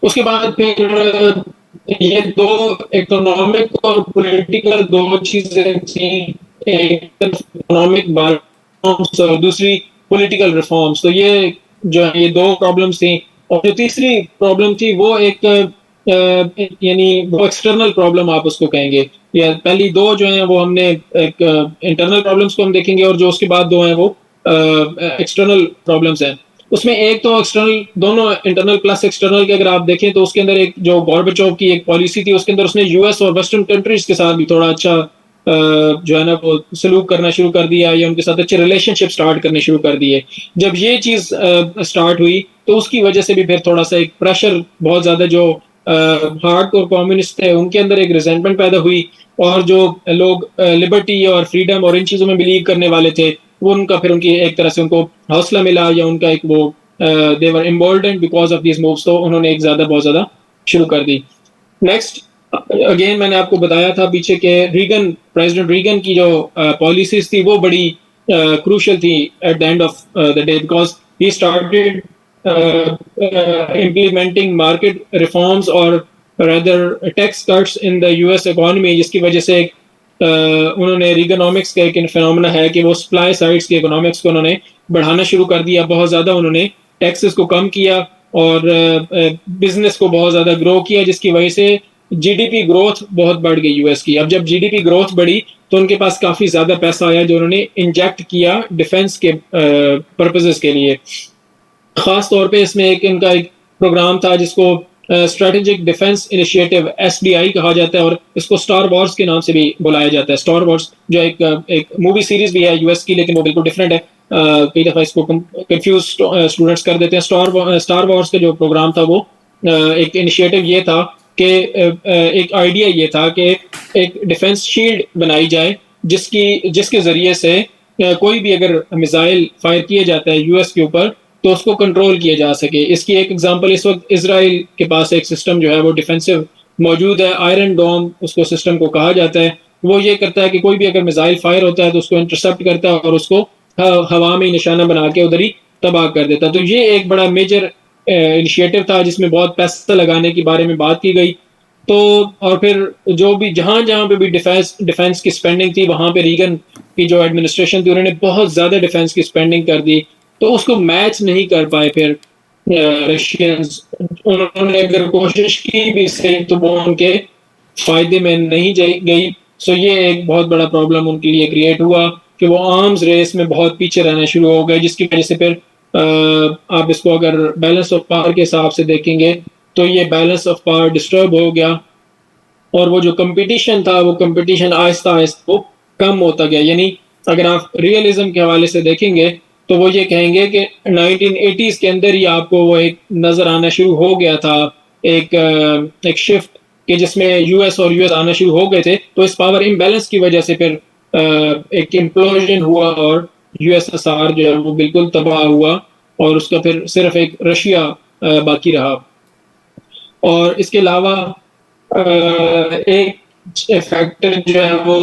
उसके बाद फिर ये दो इकोनॉमिक और पॉलिटिकल दो चीजें थी एक तरफ इकोनॉमिक रिफॉर्म्स और दूसरी पॉलिटिकल रिफॉर्म्स। तो ये जो है ये दो प्रॉब्लम्स थी। और जो तीसरी प्रॉब्लम थी वो एक यानी वो एक्सटर्नल प्रॉब्लम आप उसको कहेंगे। या पहली दो जो हैं वो हमने एक इंटरनल प्रॉब्लम्स को हम देखेंगे, और जो उसके बाद दो हैं वो एक्सटर्नल प्रॉब्लम्स हैं। उसमें एक तो एक्सटर्नल, दोनों इंटरनल प्लस एक्सटर्नल के अगर आप देखें तो उसके अंदर एक जो गॉर्बेचोव की एक पॉलिसी थी, उसके अंदर उसने यूएस और वेस्टर्न कंट्रीज के साथ भी थोड़ा अच्छा जो है ना वो सलूक करना शुरू कर दिया, या उनके साथ अच्छे रिलेशनशिप स्टार्ट करने शुरू कर दिए। जब ये चीज स्टार्ट हुई तो उसकी वजह से भी फिर थोड़ा सा एक प्रेशर, बहुत ज्यादा जो हार्डकोर कम्युनिस्ट थे उनके अंदर एक रिजेंटमेंट पैदा हुई, और जो लोग लिबर्टी और फ्रीडम और इन चीजों में बिलीव करने वाले थे वो उनका फिर उनकी एक तरह से उनको हौसला मिला, या उनका एक वो दे वर एम्बोल्डेंड बिकॉज ऑफ दीज मूव्स, तो उन्होंने एक ज्यादा बहुत ज्यादा शुरू कर दी। नेक्स्ट, अगेन मैंने आपको बताया था पीछे के रीगन, प्रेसिडेंट रीगन की जो पॉलिसीज थी वो बड़ी क्रूशियल थी eight the end of the day, because he started implementing market reforms और rather tax cuts in the US economy, जिसकी वजह से उन्होंने रिगनॉमिक्स का एक फिनोमेना है कि वो सप्लाई साइड्स की इकोनॉमिक्स को उन्होंने बढ़ाना शुरू कर दिया। बहुत ज़्यादा उन्होंने टैक्सेस को कम किया और बिजनेस को बहुत ज़्यादा ग्रो किया, जिसकी वजह से जीडीपी ग्रोथ बहुत बढ़ गई यूएस की। अब जब जीडीपी ग्रोथ बढ़ी तो उनके पास काफ़ी ज़्यादा पैसा आया जो उन्होंने इंजेक्ट किया डिफेंस के पर्पजेस के लिए। खास तौर पे इसमें एक इनका एक प्रोग्राम था जिसको स्ट्रेटेजिक डिफेंस इनिशिएटिव एसडीआई कहा जाता है, और इसको स्टार वॉर्स के नाम से भी बुलाया जाता है। स्टार वॉर्स जो एक मूवी सीरीज भी है यूएस की, लेकिन वो बिल्कुल डिफरेंट है। कई दफा इसको कंफ्यूज स्टूडेंट्स कर देते हैं। स्टार वॉर्स का जो प्रोग्राम था वो एक इनिशिएटिव ये था कि एक आइडिया ये था कि एक डिफेंस शील्ड बनाई जाए जिसके जरिए से कोई भी अगर मिसाइल फायर किए जाता है यूएस के ऊपर तो उसको कंट्रोल किया जा सके। इसकी एक एग्जांपल इस वक्त इसराइल के पास एक सिस्टम जो है वो डिफेंसिव मौजूद है, आयरन डोम उसको सिस्टम को कहा जाता है। वो ये करता है कि कोई भी अगर मिसाइल फायर होता है तो उसको इंटरसेप्ट करता है और उसको हवा में निशाना बना के उधर ही तबाह कर देता है। तो ये एक बड़ा मेजर इनिशिएटिव था जिसमें बहुत पैसा लगाने के बारे में बात की गई। तो और फिर जो भी जहां जहां पे भी डिफेंस की स्पेंडिंग थी वहां पे रीगन की जो एडमिनिस्ट्रेशन थी उन्होंने बहुत ज्यादा डिफेंस की स्पेंडिंग कर दी, तो उसको मैच नहीं कर पाए फिर रशियंस। उन्होंने अगर कोशिश की भी सही तो वो उनके फायदे में नहीं गई। सो ये एक बहुत बड़ा प्रॉब्लम उनके लिए क्रिएट हुआ कि वो आर्म्स रेस में बहुत पीछे रहना शुरू हो गए, जिसकी वजह से फिर आप इसको अगर बैलेंस ऑफ पावर के हिसाब से देखेंगे तो ये बैलेंस ऑफ पावर डिस्टर्ब हो गया, और वो जो कंपटीशन था वो कंपटीशन आहिस्ता आहिस्ता वो कम होता गया। यानी अगर आप रियलिज्म के हवाले से देखेंगे तो वो ये कहेंगे कि 1980s के अंदर ही आपको वो एक नजर आना शुरू हो गया था, एक शिफ्ट कि जिसमें यूएस और यूएस आना शुरू हो गए थे। तो इस पावर इम्बैलेंस की वजह से फिर एक इम्प्लोजन हुआ और यूएसएसआर जो है वो बिल्कुल तबाह हुआ, और उसका फिर सिर्फ एक रशिया बाकी रहा। और इसके अलावा एक फैक्टर जो है वो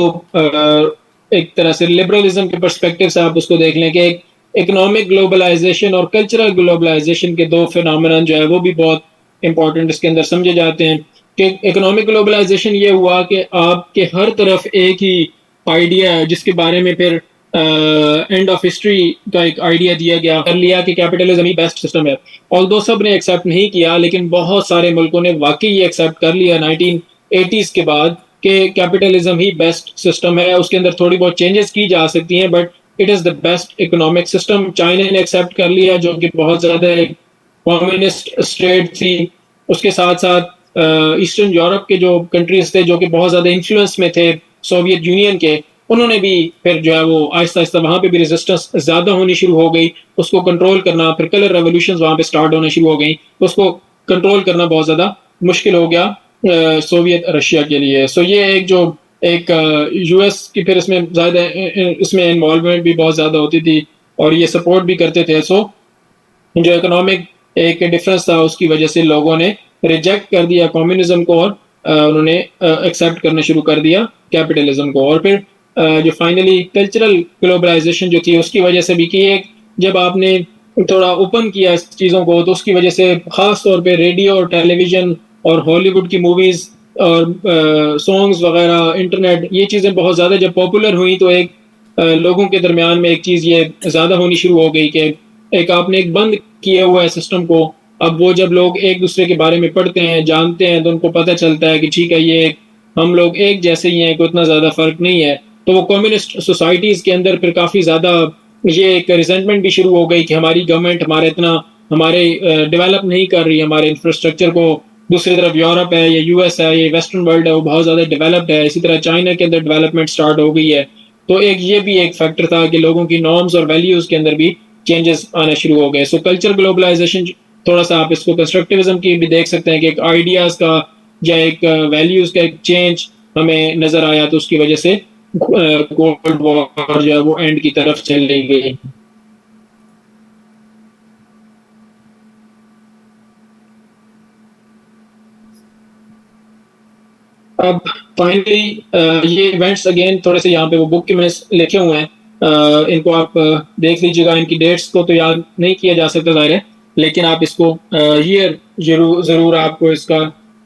एक तरह से लिबरलिज्म के पर्सपेक्टिव से आप उसको देख लें कि एक इकोनॉमिक ग्लोबलाइजेशन और कल्चरल ग्लोबलाइजेशन के दो फिनोमेनन जो है वो भी बहुत इंपॉर्टेंट इसके अंदर समझे जाते हैं। कि इकोनॉमिक ग्लोबलाइजेशन ये हुआ कि आपके हर तरफ एक ही आइडिया है जिसके बारे में फिर एंड ऑफ हिस्ट्री का एक आइडिया दिया गया, कर लिया कि कैपिटलिज्म ही बेस्ट सिस्टम है। ऑल्दो सब ने एक्सेप्ट नहीं किया, लेकिन बहुत सारे मुल्कों ने वाकई ये एक्सेप्ट कर लिया 1980s के बाद कि कैपिटलिज्म ही बेस्ट सिस्टम है। उसके अंदर थोड़ी बहुत चेंजेस की जा सकती हैं but it is the best economic system. China ने एक्सेप्ट कर लिया जो कि बहुत ज़्यादा एक कम्युनिस्ट स्टेट थी। उसके साथ साथ ईस्टर्न यूरोप के जो कंट्रीज थे जो कि बहुत ज़्यादा इन्फ्लुएंस में थे सोवियत यूनियन के, उन्होंने भी फिर जो है वो आहिस्ता आहिस्ता वहाँ पे भी रेजिस्टेंस ज़्यादा होनी शुरू हो गई, उसको कंट्रोल करना। फिर कलर रेवोल्यूशन वहाँ पे स्टार्ट होना शुरू हो गई, उसको कंट्रोल करना बहुत ज़्यादा मुश्किल हो गया सोवियत रशिया के लिए। सो ये एक जो एक यूएस की फिर इसमें ज़्यादा इसमें इन्वॉल्वमेंट भी बहुत ज़्यादा होती थी और ये सपोर्ट भी करते थे। सो जो इकोनॉमिक एक डिफरेंस था उसकी वजह से लोगों ने रिजेक्ट कर दिया कम्युनिज्म को और उन्होंने एक्सेप्ट करना शुरू कर दिया कैपिटलिज्म को। और फिर जो फाइनली कल्चरल ग्लोबलाइजेशन जो थी उसकी वजह से भी कि एक जब आपने थोड़ा ओपन किया इस चीज़ों को तो उसकी वजह से ख़ास तौर पे रेडियो और टेलीविज़न और हॉलीवुड की मूवीज़ और सॉन्ग्स वगैरह, इंटरनेट, ये चीज़ें बहुत ज़्यादा जब पॉपुलर हुई तो एक लोगों के दरमियान में एक चीज़ ये ज़्यादा होनी शुरू हो गई कि एक आपने एक बंद किया हुआ है सिस्टम को। अब वो जब लोग एक दूसरे के बारे में पढ़ते हैं, जानते हैं, तो उनको पता चलता है कि ठीक है, ये हम लोग एक जैसे ही हैं, कोई इतना ज़्यादा फ़र्क नहीं है। तो वो कम्युनिस्ट सोसाइटीज़ के अंदर फिर काफ़ी ज़्यादा ये एक रिजेंटमेंट भी शुरू हो गई कि हमारी गवर्नमेंट हमारे इतना हमारे डेवलप नहीं कर रही, हमारे इंफ्रास्ट्रक्चर को। दूसरी तरफ यूरोप है या यूएस है, ये वेस्टर्न वर्ल्ड है, वो बहुत ज़्यादा डेवलप्ड है। इसी तरह चाइना के अंदर डेवलपमेंट स्टार्ट हो गई है। तो एक ये भी एक फैक्टर था कि लोगों की नॉर्म्स और वैल्यूज़ के अंदर भी चेंजेस आना शुरू हो गए। सो कल्चर ग्लोबलाइजेशन, थोड़ा सा आप इसको कंस्ट्रक्टिविज्म की भी देख सकते हैं कि एक आइडियाज़ का या एक वैल्यूज़ का एक चेंज हमें नज़र आया, तो उसकी वजह से कोल्ड वॉर जो है वो एंड की तरफ चली गई। अब फाइनली ये इवेंट्स अगेन थोड़े से यहाँ पे वो बुक के मैंने लिखे हुए हैं, इनको आप देख लीजिएगा। इनकी डेट्स को तो याद नहीं किया जा सकता ज़ाहिर है, लेकिन आप इसको ईयर ज़रूर आपको इसका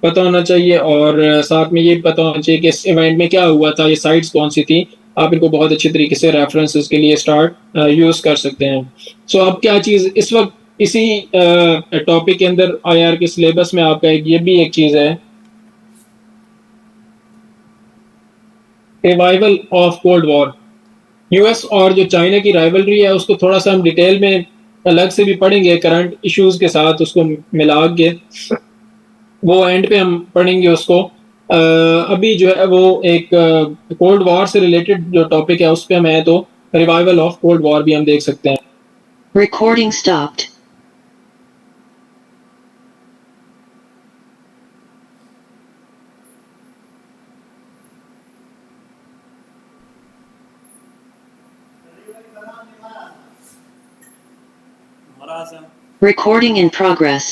पता होना चाहिए, और साथ में ये भी पता होना चाहिए कि इस इवेंट में क्या हुआ था, ये साइट्स कौन सी थी। आप इनको बहुत अच्छे तरीके से रेफरेंसेस के लिए यूज़ कर सकते हैं। सो अब क्या चीज़ इस वक्त इसी टॉपिक के अंदर आईआर के सिलेबस में आपका एक ये भी एक चीज़ है, revival of cold war. US और जो चाइना की राइवलरी है उसको थोड़ा सा हम डिटेल में अलग से भी पढ़ेंगे, करंट इश्यूज के साथ उसको मिला के वो एंड पे हम पढ़ेंगे उसको। अभी जो है वो एक कोल्ड वॉर से रिलेटेड जो टॉपिक है उस पे हम हैं, तो रिवाइवल ऑफ कोल्ड वॉर भी हम देख सकते हैं। Recording stopped. Recording in progress.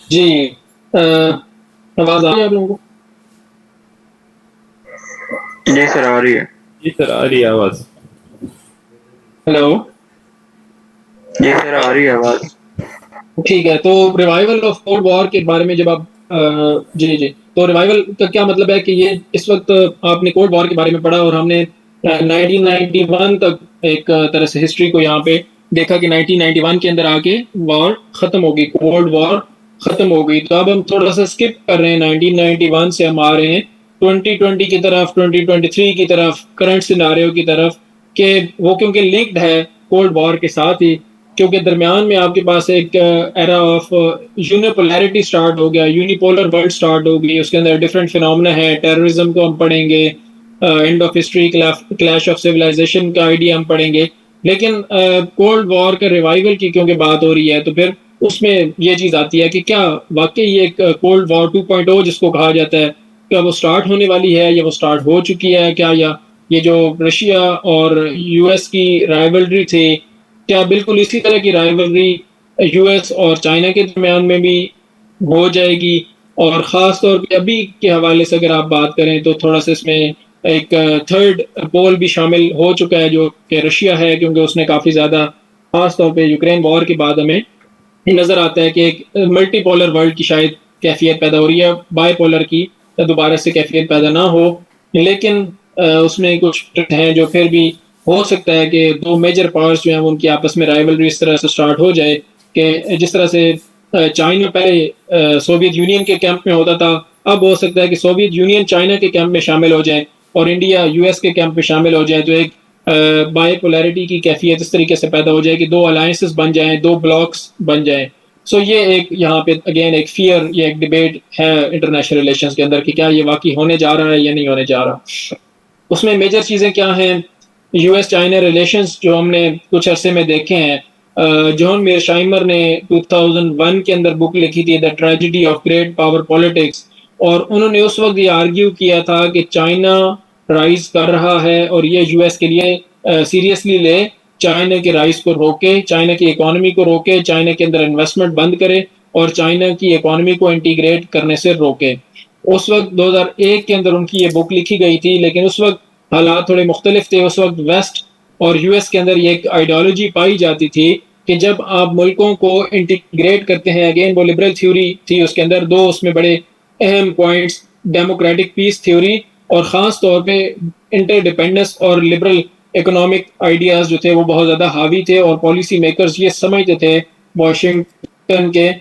जी, आवाज आ रही है आप लोगों को? जी सर, आ रही है। जी सर, आ रही है आवाज। हेलो, जी सर, आ रही है आवाज। ठीक है। तो रिवाइवल ऑफ कोल्ड वॉर के बारे में जब आप जी जी, तो रिवाइवल का क्या मतलब है कि ये इस वक्त आपने कोल्ड वॉर के बारे में पढ़ा और हमने 1991 तक एक तरह से हिस्ट्री को यहाँ पे देखा कि 1991 के अंदर आके वॉर खत्म हो गई, कोल्ड वॉर खत्म हो गई। तो अब हम थोड़ा सा स्किप कर रहे हैं, 1991 से हम आ रहे हैं 2020 की तरफ, 2023 की तरफ, करंट सिनारियो की तरफ, कि वो क्योंकि लिंक्ड है कोल्ड वॉर के साथ ही, क्योंकि दरमियान में आपके पास एक एरा ऑफ यूनिपोलैरिटी स्टार्ट हो गया, यूनिपोलर वर्ल्ड स्टार्ट हो गई। उसके अंदर डिफरेंट फिनोमेना है, टेररिज्म को हम पढ़ेंगे, end of history, clash of civilization का आइडिया हम पढ़ेंगे। लेकिन कोल्ड वॉर का रिवाइवल की क्योंकि बात हो रही है, तो फिर उसमें ये चीज़ आती है कि क्या वाकई ये कोल्ड वॉर 2.0 जिसको कहा जाता है, क्या वो स्टार्ट होने वाली है या वो स्टार्ट हो चुकी है क्या, या ये जो रशिया और यूएस की राइवलरी थी, क्या बिल्कुल इसी तरह की राइवलरी यूएस और चाइना के दरमियान में भी हो जाएगी। और ख़ास तौर पे अभी के हवाले से अगर आप बात करें तो थोड़ा सा इसमें एक थर्ड पोल भी शामिल हो चुका है जो कि रशिया है, क्योंकि उसने काफ़ी ज़्यादा ख़ास तौर पे यूक्रेन वॉर के बाद हमें नज़र आता है कि एक मल्टीपोलर वर्ल्ड की शायद कैफियत पैदा हो रही है, बाईपोलर की दोबारा से कैफियत पैदा ना हो। लेकिन उसमें कुछ हैं जो फिर भी हो सकता है कि दो मेजर पावर्स जो हैं वो उनकी आपस में राइवलरी इस तरह से स्टार्ट हो जाए कि जिस तरह से चाइना पहले सोवियत यूनियन के कैंप में होता था, अब हो सकता है कि सोवियत यूनियन चाइना के कैंप में शामिल हो जाए और इंडिया यूएस के कैंप में शामिल हो जाए। तो एक बाईपोलैरिटी की कैफियत इस तरीके से पैदा हो जाए कि दो अलायंसेस बन जाएं, दो ब्लॉक्स बन जाएं। सो ये एक यहाँ पे अगेन एक फियर, ये एक डिबेट है इंटरनेशनल रिलेशंस के अंदर कि क्या ये वाकई होने जा रहा है या नहीं होने जा रहा। उसमें मेजर चीज़ें क्या हैं, यूएस चाइना रिलेशंस जो हमने कुछ अरसे में देखे हैं। जॉन मीरशाइमर ने 2001 के अंदर बुक लिखी थी the tragedy of great power politics, और उन्होंने उस वक्त ये आर्ग्यू किया था कि चाइना राइज कर रहा है और ये यूएस के लिए सीरियसली ले, चाइना के राइज को रोके, चाइना की इकोनॉमी को रोके, चाइना के अंदर इन्वेस्टमेंट बंद करे और चाइना की इकोनॉमी को इंटीग्रेट करने से रोके। उस वक्त 2001 के अंदर उनकी ये बुक लिखी गई थी, लेकिन उस वक्त हालात थोड़े मुख्तलिफ थे। उस वक्त वेस्ट और यूएस के अंदर ये एक आइडियोलॉजी पाई जाती थी कि जब आप मुल्कों को इंटीग्रेट करते हैं, अगेन वो लिबरल थ्योरी थी उसके अंदर, दो उसमें बड़े अहम पॉइंट्स, डेमोक्रेटिक पीस थ्योरी और ख़ास तौर पे इंटरडिपेंडेंस और लिबरल इकोनॉमिक आइडियाज़ जो थे वो बहुत ज़्यादा हावी थे और पॉलिसी मेकर्स ये समझते थे वाशिंगटन के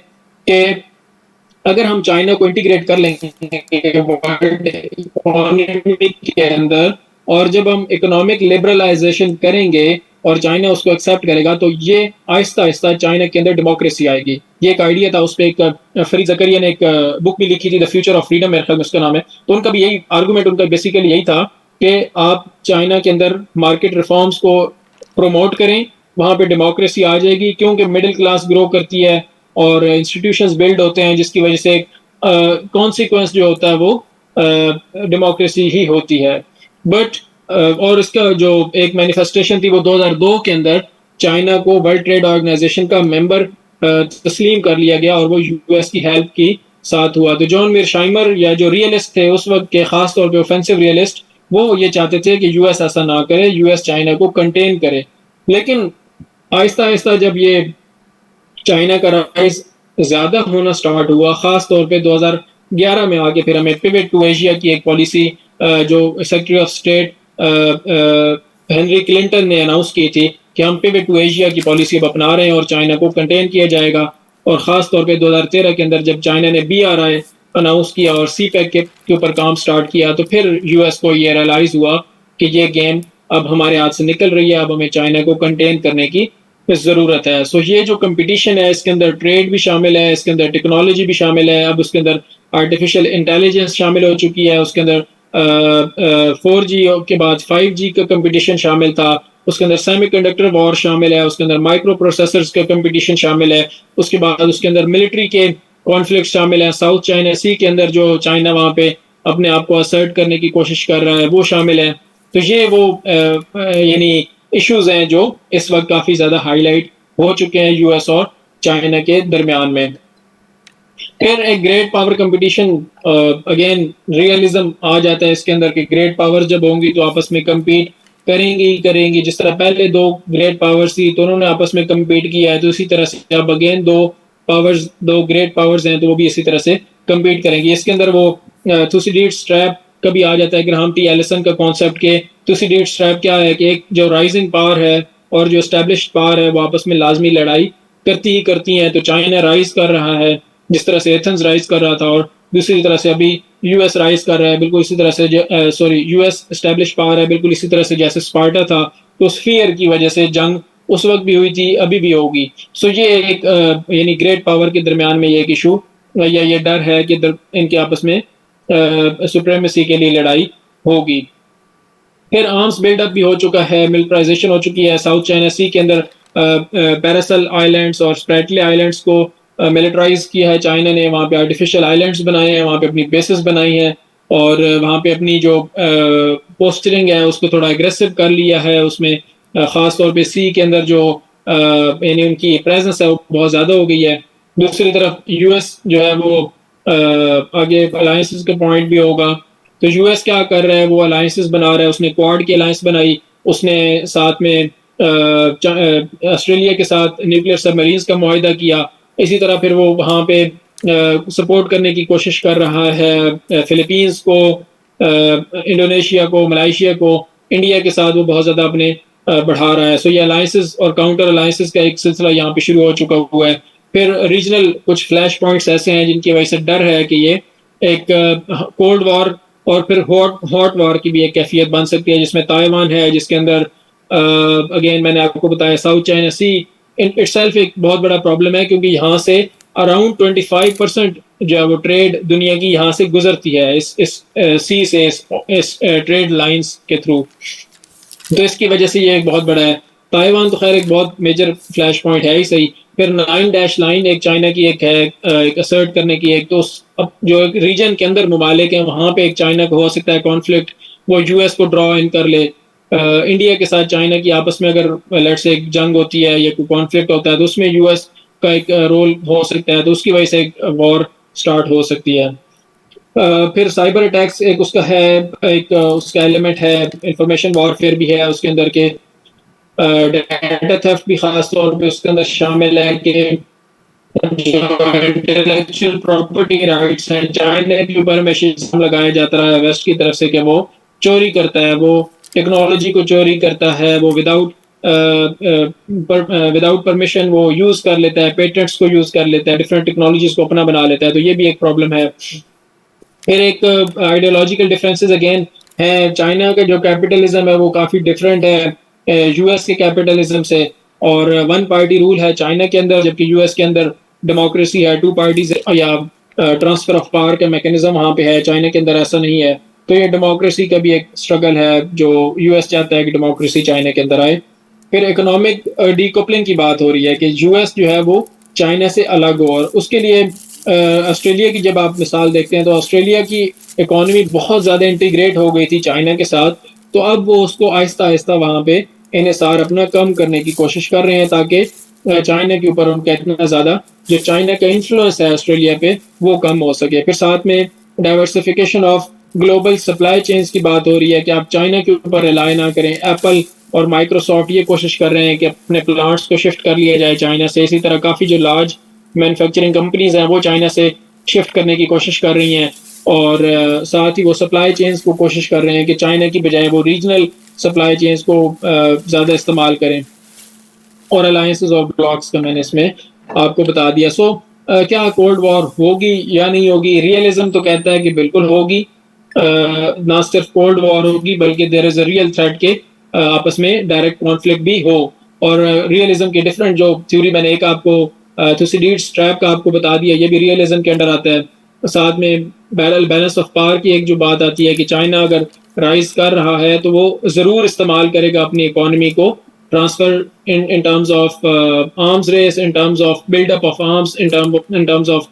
कि अगर हम चाइना को इंटीग्रेट कर लेंगे वर्ल्ड इकोनॉमी के अंदर और जब हम इकोनॉमिक लिबरलाइजेशन करेंगे और चाइना उसको एक्सेप्ट करेगा तो ये आहिस्ता आहिस्ता चाइना के अंदर डेमोक्रेसी आएगी। ये एक आइडिया था। उस पर एक फरीद ज़करिया ने एक बुक भी लिखी थी, द फ्यूचर ऑफ फ्रीडम, मेरे ख्याल में उसका नाम है। तो उनका भी यही आर्गूमेंट, उनका बेसिकली यही था कि आप चाइना के अंदर मार्केट रिफॉर्म्स को प्रोमोट करें, वहाँ पे डेमोक्रेसी आ जाएगी, क्योंकि मिडिल क्लास ग्रो करती है और इंस्टीट्यूशंस बिल्ड होते हैं जिसकी वजह से कॉन्सिक्वेंस जो होता है वो डेमोक्रेसी ही होती है। बट और इसका जो एक मैनिफेस्टेशन थी वो 2002 के अंदर चाइना को वर्ल्ड ट्रेड ऑर्गेनाइजेशन का मेंबर तस्लीम कर लिया गया और वो यूएस की हेल्प की साथ हुआ। तो जॉन मीरशाइमर या जो रियलिस्ट थे उस वक्त के, खास तौर पे ऑफेंसिव रियलिस्ट, वो ये चाहते थे कि यूएस ऐसा ना करे, यूएस चाइना को कंटेन करे। लेकिन आहिस्ता आहिस्ता जब ये चाइना का राइज ज्यादा होना स्टार्ट हुआ, खास तौर पे 2011 में आके फिर हमें पिवट टू एशिया की एक पॉलिसी जो secretary of state Henry Clinton ने अनाउंस की थी कि हम पिवट टू एशिया की पॉलिसी अब अपना रहे हैं और चाइना को कंटेन किया जाएगा। और ख़ास तौर पे 2013 के अंदर जब चाइना ने BRI अनाउंस किया और CPEC के ऊपर काम स्टार्ट किया तो फिर यूएस को ये रियलाइज़ हुआ कि ये गेम अब हमारे हाथ से निकल रही है, अब हमें चाइना को कंटेन करने की ज़रूरत है। सो ये जो कंपटीशन है इसके अंदर ट्रेड भी शामिल है, इसके अंदर टेक्नोलॉजी भी शामिल है, अब उसके अंदर आर्टिफिशियल इंटेलिजेंस शामिल हो चुकी है, उसके अंदर 4G के बाद 5G का कंपटीशन शामिल था, उसके अंदर सेमीकंडक्टर वॉर शामिल है, उसके अंदर माइक्रो प्रोसेसर्स का कंपटीशन शामिल है, उसके बाद उसके अंदर मिलिट्री के कॉन्फ्लिक्ट शामिल है, साउथ चाइना सी के अंदर जो चाइना वहाँ पे अपने आप को असर्ट करने की कोशिश कर रहा है वो शामिल है। तो ये वो यानी इश्यूज हैं जो इस वक्त काफ़ी ज़्यादा हाईलाइट हो चुके हैं यूएस और चाइना के दरमियान में। फिर एक great power competition, again realism आ जाता है इसके अंदर कि ग्रेट पावर जब होंगी तो आपस में कम्पीट करेंगी। जिस तरह पहले दो ग्रेट पावर्स थी तो उन्होंने आपस में कम्पीट किया है, तो इसी तरह से अब अगेन दो ग्रेट पावर्स हैं तो वो भी इसी तरह से कम्पीट करेंगी। इसके अंदर वो थुसिडीड्स ट्रैप कभी आ जाता है, ग्राहम टी एलिसन का कॉन्सेप्ट के थुसिडीड्स ट्रैप क्या है कि एक जो राइजिंग पावर है और जो एस्टेब्लिश्ड पावर है वो आपस में लाजमी लड़ाई करती हैं। तो चाइना राइज कर रहा है जिस तरह से एथेंस राइज कर रहा था और दूसरी तरह से अभी यूएस राइज कर रहा है बिल्कुल इसी तरह से, यूएस एस्टेब्लिश पावर है बिल्कुल इसी तरह से जैसे स्पार्टा था। तो उस फियर की वजह से जंग उस वक्त भी हुई थी, अभी भी होगी। सो ये एक यानी ग्रेट पावर के दरमियान में ये एक इशू या ये डर है कि इनके आपस में सुप्रीमेसी के लिए लड़ाई होगी। फिर आर्म्स बिल्डअप भी हो चुका है, मिलिट्राइजेशन हो चुकी है। साउथ चाइना सी के अंदर पैरासल आइलैंड्स और स्प्रैटले आइलैंड्स को मिलिट्राइज किया है चाइना ने, वहाँ पे आर्टिफिशियल आइलैंड्स बनाए हैं, वहाँ पे अपनी बेसिस बनाई हैं और वहाँ पे अपनी जो पोस्टरिंग है उसको थोड़ा एग्रेसिव कर लिया है। उसमें ख़ास तौर पे सी के अंदर जो यानी उनकी प्रेजेंस है वो बहुत ज़्यादा हो गई है। दूसरी तरफ यूएस जो है वो आगे अलायंसेस का पॉइंट भी होगा। तो यूएस क्या कर रहा है, वो अलायंसेस बना रहा है। उसने क्वाड की अलायंस बनाई, उसने साथ में ऑस्ट्रेलिया के साथ न्यूक्लियर सबमरीन्स का मुआहिदा किया। इसी तरह फिर वो वहाँ पे सपोर्ट करने की कोशिश कर रहा है फिलीपींस को, इंडोनेशिया को, मलाइशिया को, इंडिया के साथ वो बहुत ज़्यादा अपने बढ़ा रहा है। सो ये अलायंसेस और काउंटर अलायंसेस का एक सिलसिला यहाँ पे शुरू हो चुका हुआ है। फिर रीजनल कुछ फ्लैश पॉइंट्स ऐसे हैं जिनकी वजह से डर है कि ये एक कोल्ड वॉर और फिर हॉट वॉर की भी एक कैफियत बन सकती है, जिसमें ताइवान है, जिसके अंदर अगेन मैंने आपको बताया साउथ चाइना सी इटसेल्फ एक बहुत बड़ा प्रॉब्लम है, क्योंकि यहाँ से अराउंड 25% जो है वो ट्रेड दुनिया की यहाँ से गुजरती है इस सी से, इस ट्रेड लाइंस के थ्रू। तो इसकी वजह से ये एक बहुत बड़ा ताइवान तो खैर एक बहुत मेजर फ्लैश पॉइंट है ही सही। फिर 9 डैश लाइन एक चाइना की एक है, एक असर्ट करने की एक, तो अब जो एक रीजन के अंदर ममालिक हैं वहां पे एक चाइना को हो सकता है कॉन्फ्लिक्ट, वो यूएस को ड्रॉ इन कर ले। इंडिया के साथ चाइना की आपस में अगर लेट्स से एक जंग होती है या कोई कॉन्फ्लिक्ट होता है तो उसमें यूएस का एक रोल हो सकता है, तो उसकी वजह से एक वॉर स्टार्ट हो सकती है। फिर साइबर अटैक्स एक उसका है, एक उसका एलिमेंट है, इंफॉर्मेशन वॉरफेयर भी है उसके अंदर के, डाटा थेफ्ट भी खास तौर पे उसके अंदर शामिल है कि जो इंटेलेक्चुअल प्रॉपर्टी राइट्स हैं चाइना के ऊपर हमेशा इल्जाम लगाया जाता रहा है वेस्ट की तरफ से कि वो चोरी करता है, वो टेक्नोलॉजी को चोरी करता है, वो विदाउट परमिशन वो यूज कर लेता है, पेटेंट्स को यूज कर लेता है, डिफरेंट टेक्नोलॉजीज को अपना बना लेता है, तो ये भी एक प्रॉब्लम है। फिर एक आइडियोलॉजिकल डिफरेंसेस अगेन है, चाइना का जो कैपिटलिज्म है वो काफ़ी डिफरेंट है यूएस के कैपिटलिज्म से, और वन पार्टी रूल है चाइना के अंदर, जबकि यूएस के अंदर डेमोक्रेसी है, टू पार्टीज या ट्रांसफर ऑफ पावर का मैकेनिज्म वहाँ पे है, चाइना के अंदर ऐसा नहीं है। तो ये डेमोक्रेसी का भी एक स्ट्रगल है जो यूएस चाहता है कि डेमोक्रेसी चाइना के अंदर आए। फिर इकोनॉमिक डीकपलिंग की बात हो रही है कि यूएस जो है वो चाइना से अलग हो, और उसके लिए ऑस्ट्रेलिया की जब आप मिसाल देखते हैं तो ऑस्ट्रेलिया की इकोनॉमी बहुत ज़्यादा इंटीग्रेट हो गई थी चाइना के साथ, तो अब वो उसको आहिस्ता आहिस्ता वहाँ पे इन्हिसार अपना कम करने की कोशिश कर रहे हैं ताकि चाइना के ऊपर उनका इतना ज़्यादा जो चाइना का इन्फ्लुएंस है ऑस्ट्रेलिया पे वो कम हो सके। फिर साथ में diversification of global supply chains की बात हो रही है कि आप चाइना के ऊपर रिलाई ना करें। एप्पल और माइक्रोसॉफ्ट ये कोशिश कर रहे हैं कि अपने प्लांट्स को शिफ्ट कर लिया जाए चाइना से, इसी तरह काफ़ी जो लार्ज मैन्युफैक्चरिंग कंपनीज हैं वो चाइना से शिफ्ट करने की कोशिश कर रही हैं, और साथ ही वो सप्लाई चेन्स को कोशिश कर रहे हैं कि चाइना की बजाय वो रीजनल सप्लाई चेन्स को ज़्यादा इस्तेमाल करें। और अलायंसेस और ब्लॉक्स का मैंने इसमें आपको बता दिया। सो क्या कोल्ड वॉर होगी या नहीं होगी? रियलिज्म तो कहता है कि बिल्कुल होगी, ना सिर्फ कोल्ड वॉर होगी बल्कि there is a real threat के आपस में डायरेक्ट कॉन्फ्लिक्ट भी हो। और रियलिज्म के डिफरेंट जो थ्योरी मैंने एक आपको थुसिडीड्स ट्रैप का आपको बता दिया, ये भी रियलिज्म के अंडर आता है। साथ में बैलेंस ऑफ पावर की एक जो बात आती है कि चाइना अगर राइज कर रहा है तो वो ज़रूर इस्तेमाल करेगा अपनी इकोनॉमी को transfer in terms of arms race, in terms of build up of arms, in terms of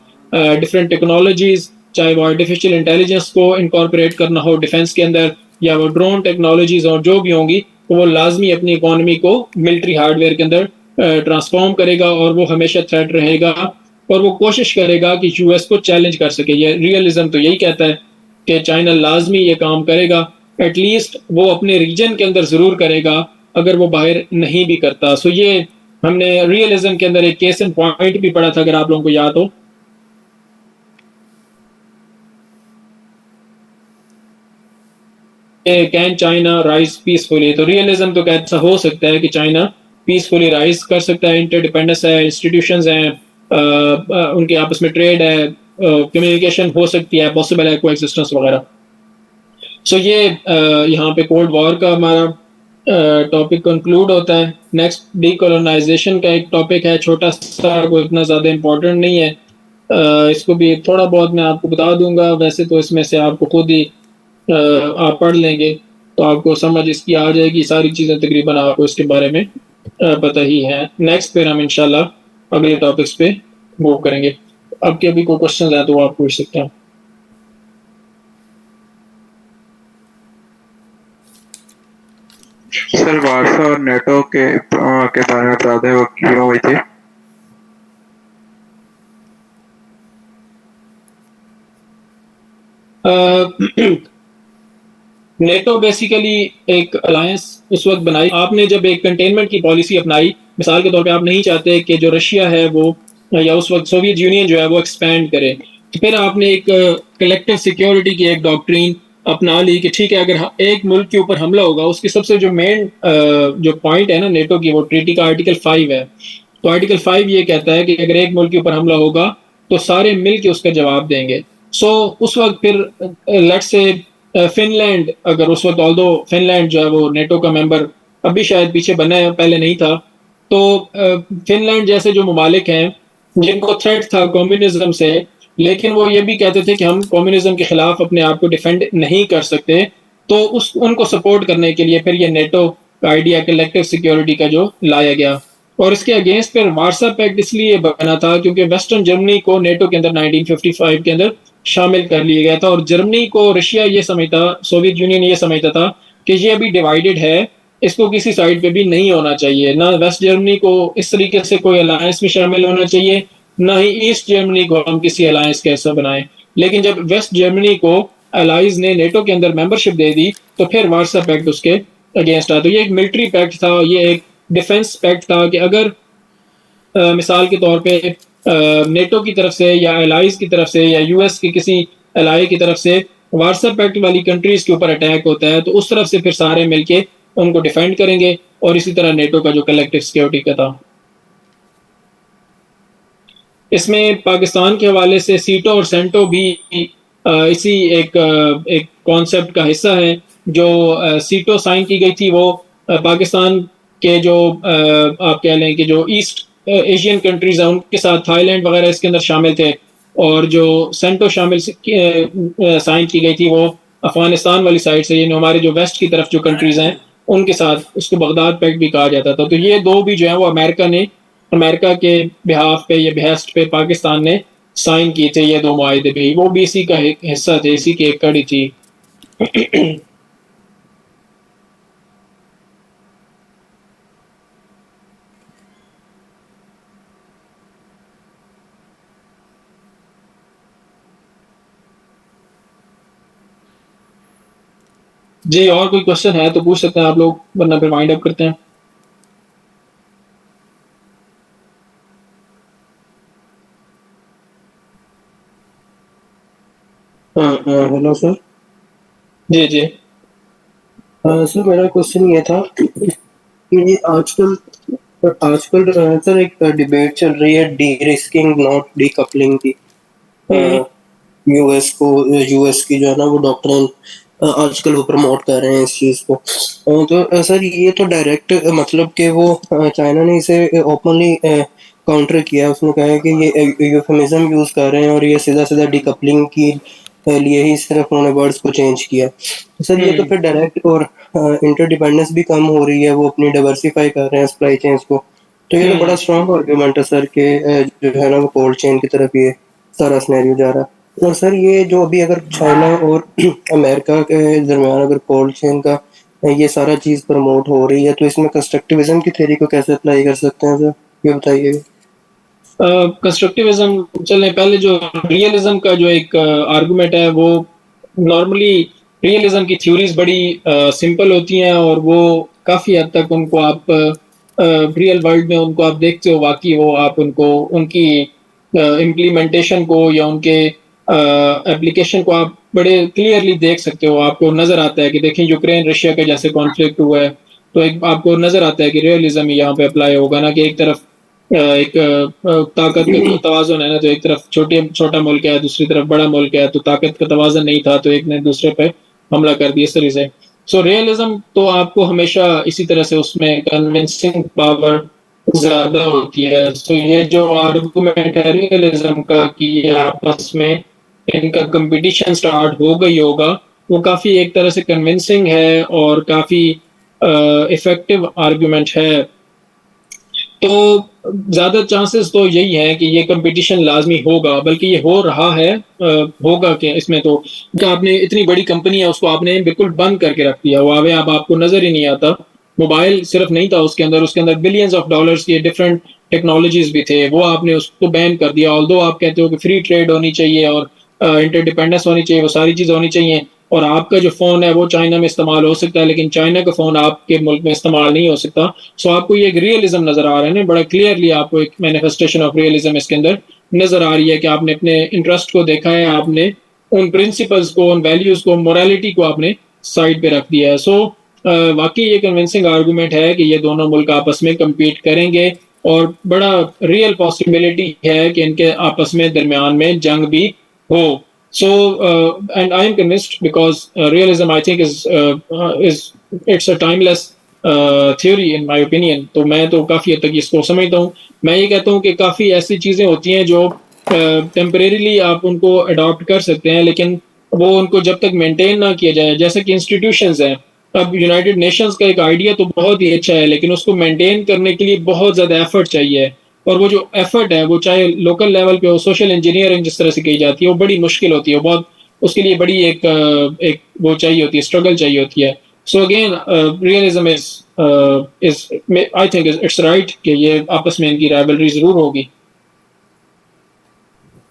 different technologies, चाहे वो आर्टिफिशियल इंटेलिजेंस को इनकॉर्पोरेट करना हो डिफेंस के अंदर या वो ड्रोन टेक्नोलॉजीज और जो भी होंगी, तो वो लाजमी अपनी इकोनॉमी को मिलिट्री हार्डवेयर के अंदर ट्रांसफॉर्म करेगा और वो हमेशा थ्रेट रहेगा, और वो कोशिश करेगा कि यूएस को चैलेंज कर सके। ये रियलिज्म तो यही कहता है कि चाइना लाजमी ये काम करेगा, एटलीस्ट वो अपने रीजन के अंदर ज़रूर करेगा अगर वो बाहर नहीं भी करता। सो ये हमने रियलिज्म के अंदर एक केस इन पॉइंट भी पढ़ा था अगर आप लोगों को याद हो। Can China rise peacefully? तो रियलिज्म तो ऐसा हो सकता है कि चाइना पीसफुली राइज कर सकता है, इंटरडिपेंडेंस है, इंस्टीट्यूशंस हैं, उनके आपस में ट्रेड है, कम्युनिकेशन हो सकती है, पॉसिबल है कोएग्जिस्टेंस वगैरह। सो ये यहाँ पे कोल्ड वॉर का हमारा टॉपिक कंक्लूड होता है। नेक्स्ट डीकोलोनाइजेशन का एक टॉपिक है, छोटा सा, कोई इतना ज़्यादा इम्पोर्टेंट नहीं है, इसको भी थोड़ा बहुत मैं आपको बता दूंगा, वैसे तो इसमें से आपको खुद ही आप पढ़ लेंगे तो आपको समझ इसकी आ जाएगी, सारी चीज़ें तकरीबन आपको इसके बारे में पता ही है। नेक्स्ट फिर हम इंशाल्लाह अगले टॉपिक्स पे मूव करेंगे। अब के अभी कोई क्वेश्चन है तो आप पूछ सकते हैं। सर वार्सा और नेटो के बारे में बता दें, वो क्यों हुई थी? नेटो बेसिकली एक अलायंस उस वक्त बनाई आपने जब एक कंटेनमेंट की पॉलिसी अपनाई। मिसाल के तौर पे आप नहीं चाहते कि जो रशिया है वो या उस वक्त सोवियत यूनियन जो है वो एक्सपैंड करे, तो फिर आपने एक कलेक्टिव सिक्योरिटी की एक डॉक्ट्रिन अपना ली कि ठीक है अगर एक मुल्क के ऊपर हमला होगा, उसकी सबसे जो मेन जो पॉइंट है ना नेटो की, वो ट्रीटी का आर्टिकल 5 है। तो आर्टिकल 5 ये कहता है कि अगर एक मुल्क के ऊपर हमला होगा तो सारे मिल के उसका जवाब देंगे। सो उस वक्त फिर लेट्स से फिनलैंड, अगर उस वक्त ऑल्दो फिनलैंड जो है वो नेटो का मेंबर अभी शायद पीछे बना है, पहले नहीं था, तो फिनलैंड जैसे जो ममालिक हैं जिनको थ्रेट था कम्युनिज्म से, लेकिन वो ये भी कहते थे कि हम कम्युनिज्म के खिलाफ अपने आप को डिफेंड नहीं कर सकते, तो उनको सपोर्ट करने के लिए फिर ये नेटो आइडिया कलेक्टिव सिक्योरिटी का जो लाया गया। और इसके अगेंस्ट फिर वार्सा पैक्ट इसलिए बना था क्योंकि वेस्टर्न जर्मनी को नेटो के अंदर 1955 के अंदर शामिल कर लिया गया था, और जर्मनी को रशिया ये समझता, सोवियत यूनियन ये समझता था कि ये अभी डिवाइडेड है, इसको किसी साइड पे भी नहीं होना चाहिए, ना वेस्ट जर्मनी को इस तरीके से कोई अलायंस में शामिल होना चाहिए, ना ही ईस्ट जर्मनी को हम किसी अलायंस का हिस्सा बनाए। लेकिन जब वेस्ट जर्मनी को अलाइज ने नेटो के अंदर मेंबरशिप दे दी तो फिर वार्सा पैक्ट उसके अगेंस्ट आ। तो ये एक मिलिट्री पैक्ट था, ये एक डिफेंस पैक्ट था कि अगर मिसाल के तौर पे नेटो की तरफ से या एलाइज की तरफ से या यूएस के किसी एलाई की तरफ से वार्सा पैक्ट वाली कंट्रीज के ऊपर अटैक होता है तो उस तरफ से फिर सारे मिलके उनको डिफेंड करेंगे, और इसी तरह नेटो का जो कलेक्टिव सिक्योरिटी का था। इसमें पाकिस्तान के हवाले से सीटो और सेंटो भी इसी एक कॉन्सेप्ट का हिस्सा है। जो सीटो साइन की गई थी वो पाकिस्तान के जो आप कह लें कि जो ईस्ट एशियन कंट्रीज हैं उनके साथ थाईलैंड वगैरह इसके अंदर शामिल थे, और जो सेंटो साइन की गई थी वो अफगानिस्तान वाली साइड से, यानी हमारे जो वेस्ट की तरफ जो कंट्रीज हैं उनके साथ, उसको बगदाद पैक्ट भी कहा जाता था। तो ये दो भी जो है वो अमेरिका के बिहाफ पे या बेहस्ट पे पाकिस्तान ने साइन किए थे, ये दो मुआहदे भी, वो भी इसी का एक हिस्सा थे, इसी की एक कड़ी थी। जी, और कोई क्वेश्चन है तो पूछ सकते हैं आप लोग, वरना फिर वाइंड अप करते हैं। Hello sir. जी जी। सर मेरा क्वेश्चन ये था कि ये आजकल सर एक डिबेट चल रही है D risking not D coupling की। यूएस की जो है ना वो डॉक्ट्रिन आजकल वो प्रमोट कर रहे हैं इस चीज़ को। तो सर ये तो डायरेक्ट मतलब कि वो चाइना ने इसे ओपनली काउंटर किया, उसने कहा है कि ये यूफेमिज्म यूज़ कर रहे हैं और ये सीधा सीधा डीकपलिंग की लिए ही सिर्फ उन्होंने वर्ड्स को चेंज किया। तो सर ये तो फिर डायरेक्ट और इंटरडिपेंडेंस भी कम हो रही है, वो अपनी डाइवर्सिफाई कर रहे हैं सप्लाई चेन्स को। तो ये तो बड़ा स्ट्रॉन्ग आर्गुमेंट है सर के जो है ना वो कोल्ड चेन की तरफ ये सारा सिनेरियो जा रहा है। और सर ये जो अभी अगर चाइना और अमेरिका के दरमियान अगर कोल्ड चेन का ये सारा चीज़ प्रमोट हो रही है तो इसमें कंस्ट्रक्टिविज्म की थ्योरी को कैसे अप्लाई कर सकते हैं सर, ये बताइए। कंस्ट्रक्टिविज्म चलें, पहले जो रियलिज्म का जो एक आर्गुमेंट है वो नॉर्मली रियलिज्म की थ्योरीज बड़ी सिंपल होती हैं और वो काफ़ी हद तक उनको आप रियल वर्ल्ड में उनको आप देखते हो, वाकई वो आप उनको उनकी इम्प्लीमेंटेशन को या उनके एप्लीकेशन को आप बड़े क्लियरली देख सकते हो। आपको नज़र आता है कि देखें यूक्रेन रशिया के जैसे कॉन्फ्लिक्ट हुआ है तो एक आपको नज़र आता है कि रियलिज्म यहाँ पे अप्लाई होगा ना, कि एक तरफ एक ताकत का तवाज़ुन है ना, तो एक तरफ छोटा मुल्क है, दूसरी तरफ बड़ा मुल्क है, तो ताकत का तवाज़ुन नहीं था तो एक ने दूसरे पे हमला कर दिया इस तरह से। सो रियलिज्म तो आपको हमेशा इसी तरह से उसमें कन्विंसिंग पावर ज़्यादा होती है। सो ये जो आर्गुमेंट है रियलिज्म का कि आपस में इनका कंपटीशन स्टार्ट हो गई होगा, वो काफ़ी एक तरह से कन्विंसिंग है और काफ़ी इफेक्टिव आर्गुमेंट है। तो ज़्यादा चांसेस तो यही है कि ये कंपटीशन लाजमी होगा, बल्कि ये हो रहा है। होगा कि इसमें तो कि आपने इतनी बड़ी कंपनी है उसको आपने बिल्कुल बंद करके रख दिया, वो अब आपको नज़र ही नहीं आता। मोबाइल सिर्फ नहीं था उसके अंदर बिलियंस ऑफ डॉलर्स के डिफरेंट टेक्नोलॉजीज भी थे, वो आपने उसको बैन कर दिया। ऑल्दो आप कहते हो कि फ्री ट्रेड होनी चाहिए और इंटरडिपेंडेंस होनी चाहिए, वो सारी चीज़ होनी चाहिए, और आपका जो फ़ोन है वो चाइना में इस्तेमाल हो सकता है लेकिन चाइना का फ़ोन आपके मुल्क में इस्तेमाल नहीं हो सकता। सो आपको ये एक रियलिज्म नज़र आ रहा है ना, बड़ा क्लियरली आपको एक मैनिफेस्टेशन ऑफ रियलिज्म इसके अंदर नज़र आ रही है कि आपने अपने इंटरेस्ट को देखा है, आपने उन प्रिंसिपल्स को, उन वैल्यूज़ को, मोरालिटी को आपने साइड पे रख दिया है। सो वाकई ये कन्विंसिंग आर्गूमेंट है कि ये दोनों मुल्क आपस में कम्पीट करेंगे और बड़ा रियल पॉसिबिलिटी है कि इनके आपस में दरमियान में जंग भी हो। So, and I am convinced because realism, I think, is it's a timeless theory in my opinion. तो मैं तो काफ़ी हद तक इसको समझता हूँ। मैं ये कहता हूँ कि काफ़ी ऐसी चीज़ें होती हैं जो टेम्परेरीली आप उनको अडॉप्ट कर सकते हैं, लेकिन वो उनको जब तक मेंटेन ना किया जाए, जैसे कि इंस्टीट्यूशंस हैं, अब यूनाइटेड नेशंस का एक आइडिया तो बहुत ही अच्छा है, लेकिन उसको मेंटेन करने के लिए बहुत ज़्यादा एफर्ट चाहिए, और वो जो एफर्ट है वो चाहे लोकल लेवल पे हो, सोशल इंजीनियरिंग जिस तरह से की जाती है वो बड़ी मुश्किल होती है, बहुत उसके लिए बड़ी एक वो चाहिए होती है, स्ट्रगल चाहिए होती है। So again realism is I think it's right कि ये आपस में इनकी राइवलरी जरूर होगी।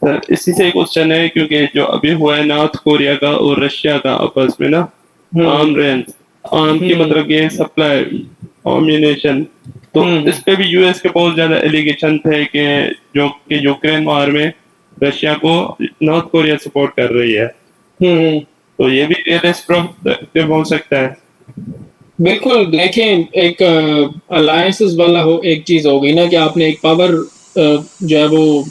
सर इसी से एक क्वेश्चन है, क्योंकि जो अभी हुआ है नॉर्थ कोरिया का और रशिया का आपस में ना, आर्म रेंज, आर्म की मतलब ये सप्लाई ऑम्यूनेशन, तो इस पे भी यूएस के बहुत ज्यादा एलिगेशन थे कि जो कि यूक्रेन वार में रशिया को नॉर्थ कोरिया सपोर्ट कर रही है, तो ये भी रियलिस्टिक हो सकता है। बिल्कुल, देखें एक अलायंसेस वाला हो, एक चीज हो गई ना कि आपने एक पावर जो है वो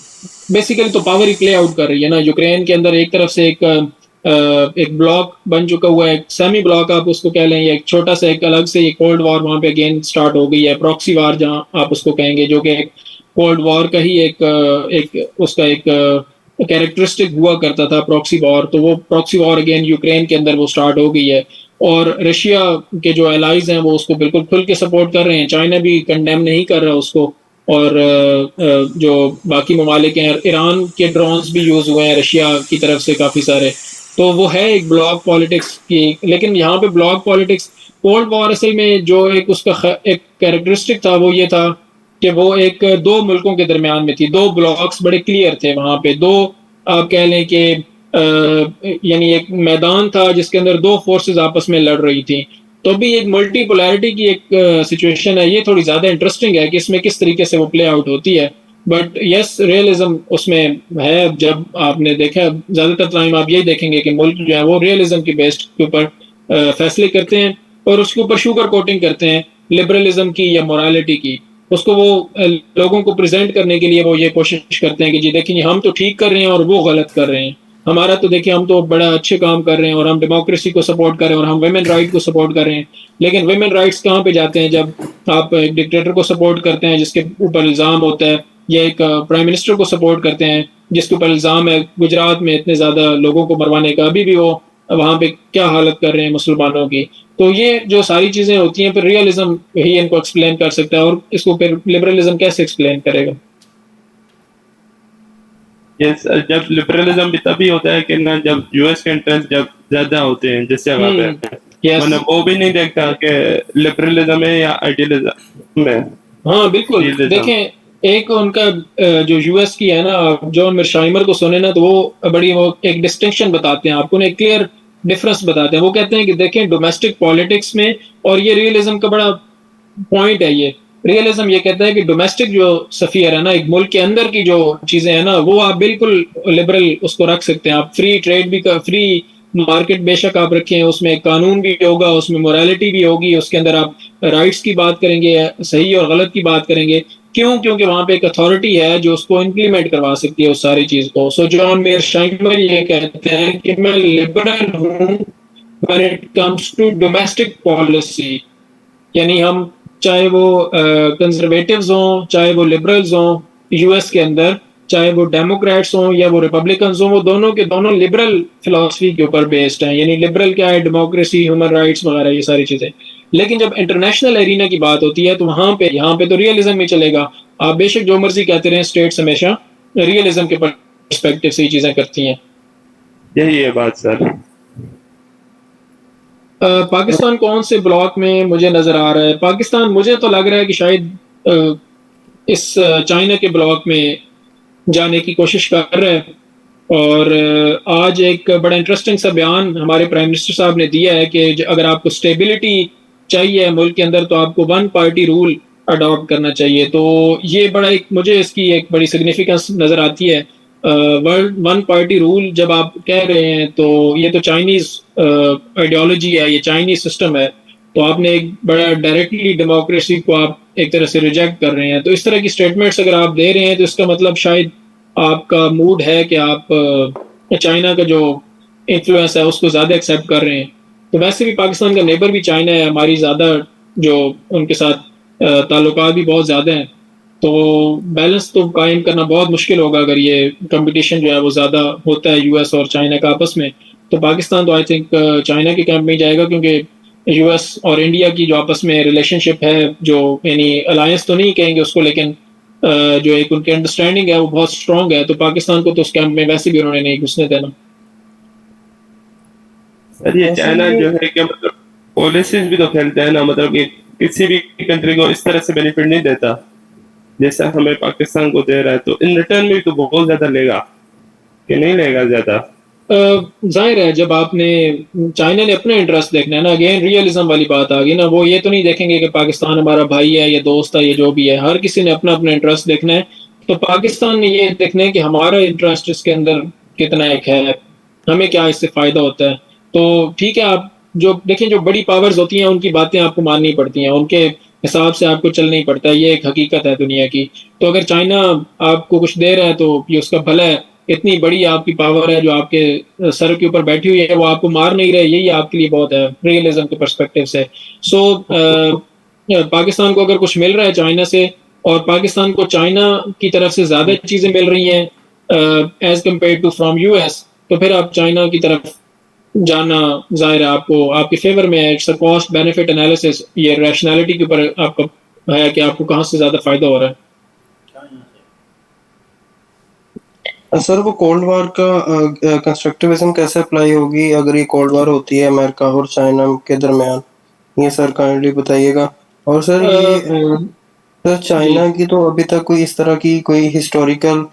बेसिकली तो पावर ही प्ले आउट कर रही है ना यूक्रेन के अंदर। एक तरफ से एक ब्लॉक बन चुका हुआ है, सेमी ब्लॉक आप उसको कह लें, या एक छोटा सा एक अलग से ये कोल्ड वॉर वहां पे अगेन स्टार्ट हो गई है, प्रॉक्सी वॉर जहां आप उसको कहेंगे, जो कि एक कोल्ड वॉर का ही एक उसका एक कैरेक्टरिस्टिक हुआ करता था प्रॉक्सी वॉर। तो वो प्रॉक्सी वॉर अगेन यूक्रेन के अंदर वो स्टार्ट हो गई है, और रशिया के जो एलाइज हैं वो उसको बिल्कुल खुल के सपोर्ट कर रहे हैं, चाइना भी कंडेम नहीं कर रहा उसको, और जो बाकी ममालिक हैं, ईरान के ड्रोन्स भी यूज हुए हैं रशिया की तरफ से काफी सारे। तो वो है एक ब्लॉक पॉलिटिक्स की, लेकिन यहाँ पे ब्लॉक पॉलिटिक्स कोल्ड वॉर असल में जो एक उसका एक कैरेक्टरिस्टिक था वो ये था कि वो एक दो मुल्कों के दरमियान में थी, दो ब्लॉक्स बड़े क्लियर थे वहां पे, दो आप कह लें कि यानी एक मैदान था जिसके अंदर दो फोर्सेस आपस में लड़ रही थी। तो भी एक मल्टीपोलैरिटी की एक सिचुएशन है, ये थोड़ी ज्यादा इंटरेस्टिंग है कि इसमें किस तरीके से वो प्ले आउट होती है। बट यस, रियलिज्म उसमें है। जब आपने देखा ज्यादातर टाइम आप यही देखेंगे कि मुल्क जो है वो रियलिज्म की बेस्ड के ऊपर फैसले करते हैं, और उसके ऊपर शुगर कोटिंग करते हैं लिबरलिज्म की या मोरालिटी की। उसको वो लोगों को प्रेजेंट करने के लिए वो ये कोशिश करते हैं कि जी देखिए हम तो ठीक कर रहे हैं और वो गलत कर रहे हैं, हमारा तो देखिए हम तो बड़ा अच्छे काम कर रहे हैं और हम डेमोक्रेसी को सपोर्ट कर रहे हैं और हम वुमेन राइट को सपोर्ट कर रहे हैं। लेकिन वुमेन राइट्स कहाँ पे जाते हैं जब आप एक डिक्टेटर को सपोर्ट करते हैं जिसके ऊपर इल्जाम होता है, या एक प्राइम मिनिस्टर को सपोर्ट करते हैं जिसके ऊपर इल्जाम है गुजरात में इतने ज्यादा लोगों को मरवाने का, अभी भी वो वहां पे क्या हालत कर रहे हैं मुसलमानों की। तो ये जो सारी चीजें होती हैं, फिर रियलिज्म ही इनको एक्सप्लेन कर सकता है, और इसको फिर लिबरलिज्म कैसे एक्सप्लेन करेगा। यस, जब लिबरलिज्म भी तभी होता है कि ना जब यूएस के इंटरेस्ट जब ज्यादा होते हैं जिस जगह पे, यस, मतलब वो भी नहीं देखता कि लिबरलिज्म है या आइडियलिज्म है। हाँ बिल्कुल, Realism. देखें एक उनका जो यूएस की है ना, जॉन मिर्शाइमर को सुने ना तो वो बड़ी वो एक डिस्टिंक्शन बताते हैं आपको, एक क्लियर डिफरेंस बताते हैं। वो कहते हैं कि देखें डोमेस्टिक पॉलिटिक्स में, और ये रियलिज्म का बड़ा पॉइंट है, ये रियलिज्म ये कहता है कि डोमेस्टिक जो सफियर है ना, एक मुल्क के अंदर की जो चीजें हैं ना, वो आप बिल्कुल लिबरल उसको रख सकते हैं। आप फ्री ट्रेड भी फ्री मार्केट बेशक आप रखें, उसमें कानून भी होगा, उसमें मोरालिटी भी होगी, उसके अंदर आप राइट्स की बात करेंगे, सही और गलत की बात करेंगे। क्यों? क्योंकि वहां पे एक अथॉरिटी है जो उसको इम्प्लीमेंट करवा सकती है उस सारी चीज को। सो जॉन मेयरशाइमर ये कहते हैं कि मैं लिबरल हूं when it comes to domestic policy, यानी हम चाहे वो कंजर्वेटिव्स हों, चाहे वो लिबरल्स हों यूएस के अंदर, चाहे वो डेमोक्रेट्स हों या वो रिपब्लिकन्स हों, वो दोनों के दोनों लिबरल फिलॉसफी के ऊपर बेस्ड हैं। यानी लिबरल क्या है? डेमोक्रेसी, ह्यूमन राइट्स वगैरह ये सारी चीजें। लेकिन जब इंटरनेशनल एरिना की बात होती है तो यहाँ पे तो रियलिज्म ही चलेगा। आप बेशक जो मर्जी कहते रहे, स्टेट्स हमेशा रियलिज्म के पर्सपेक्टिव से ही चीजें करती हैं। यही है बात सर। पाकिस्तान कौन से ब्लॉक में मुझे नजर आ रहा है? पाकिस्तान मुझे तो लग रहा है कि शायद इस चाइना के ब्लॉक में जाने की कोशिश कर रहा है। और आज एक बड़ा इंटरेस्टिंग सा बयान हमारे प्राइम मिनिस्टर साहब ने दिया है कि अगर आपको स्टेबिलिटी चाहिए मुल्क के अंदर तो आपको वन पार्टी रूल अडॉप्ट करना चाहिए। तो ये बड़ा एक मुझे इसकी एक बड़ी सिग्निफिकेंस नजर आती है। वर्ल्ड वन पार्टी रूल जब आप कह रहे हैं तो ये तो चाइनीज आइडियोलॉजी है, ये चाइनीज सिस्टम है। तो आपने एक बड़ा डायरेक्टली डेमोक्रेसी को आप एक तरह से रिजेक्ट कर रहे हैं। तो इस तरह की स्टेटमेंट्स अगर आप दे रहे हैं तो इसका मतलब शायद आपका मूड है कि आप चाइना का जो इन्फ्लुएंस है उसको ज़्यादा एक्सेप्ट कर रहे हैं। तो वैसे भी पाकिस्तान का नेबर भी चाइना है, हमारी ज़्यादा जो उनके साथ ताल्लुकात भी बहुत ज़्यादा हैं। तो बैलेंस तो कायम करना बहुत मुश्किल होगा अगर ये कंपटीशन जो है वो ज़्यादा होता है यूएस और चाइना का आपस में। तो पाकिस्तान तो आई थिंक चाइना के कैंप में ही जाएगा, क्योंकि यूएस और इंडिया की जो आपस में रिलेशनशिप है, जो यानी अलायंस तो नहीं कहेंगे उसको, लेकिन जो एक उनकी अंडरस्टैंडिंग है वो बहुत स्ट्रांग है, तो पाकिस्तान को तो उस कैंप में वैसे भी उन्होंने नहीं घुसने देना। सर ये ऐसा चाइना ये जो है कि मतलब पॉलिसीज भी तो फैलते हैं ना, मतलब कि किसी भी कंट्री को इस तरह से बेनिफिट नहीं देता जैसा हमें पाकिस्तान को दे रहा है, तो इन रिटर्न में तो बहुत ज्यादा लेगा कि नहीं लेगा ज्यादा। जाहिर है, जब आपने चाइना ने अपना इंटरेस्ट देखना है ना, अगेन रियलिज्म वाली बात आ गई ना, वो ये तो नहीं देखेंगे कि पाकिस्तान हमारा भाई है या दोस्त है या जो भी है, हर किसी ने अपना अपना इंटरेस्ट देखना है। तो पाकिस्तान ने ये देखना है कि हमारा इंटरेस्ट इसके अंदर कितना एक है, हमें क्या इससे फायदा होता है। तो ठीक है, आप जो देखें, जो बड़ी पावर्स होती हैं उनकी बातें आपको माननी पड़ती हैं, उनके हिसाब से आपको चलना ही पड़ता है, ये एक हकीकत है दुनिया की। तो अगर चाइना आपको कुछ दे रहा है तो ये उसका भला है, इतनी बड़ी आपकी पावर है जो आपके सर के ऊपर बैठी हुई है, वो आपको मार नहीं रहे, यही आपके लिए बहुत है रियलिज्म के पर्सपेक्टिव से। सो पाकिस्तान को अगर कुछ मिल रहा है चाइना से, और पाकिस्तान को चाइना की तरफ से ज्यादा चीजें मिल रही हैं as compare to from US, तो फिर आप चाइना की तरफ जाना जाहिर है आपको आपके फेवर में है। It's a cost benefit analysis, ये रैशनैलिटी के ऊपर आपका है कि आपको कहाँ से ज्यादा फायदा हो रहा है। सर वो कोल्ड वॉर का कंस्ट्रक्टिविज्म कैसे अप्लाई होगी अगर ये कोल्ड वॉर होती है अमेरिका और चाइना के दरमियान, ये सर काइंडली बताइएगा। और सर ये अ, सर जी। चाइना की तो अभी तक कोई इस तरह की कोई हिस्टोरिकल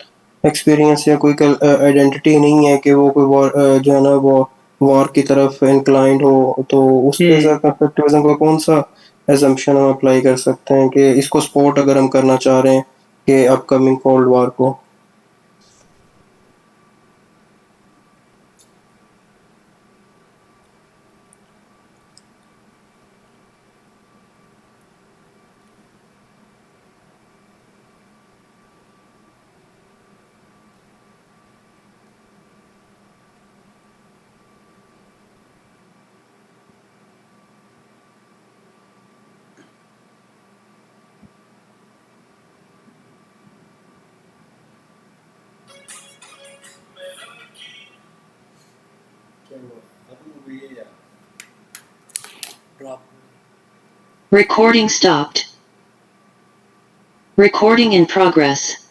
एक्सपीरियंस या कोई आइडेंटिटी नहीं है कि वो कोई वॉर जो है ना वो वॉर की तरफ इंक्लाइंड हो, तो उस पे सर हम्म कंस्ट्रक्टिविज्म का कौन सा एजम्पशन हम अप्लाई कर सकते हैं कि इसको सपोर्ट अगर हम करना चाह रहे हैं कि अपकमिंग कोल्ड वॉर को। Recording stopped. Recording in progress.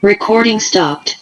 Recording stopped.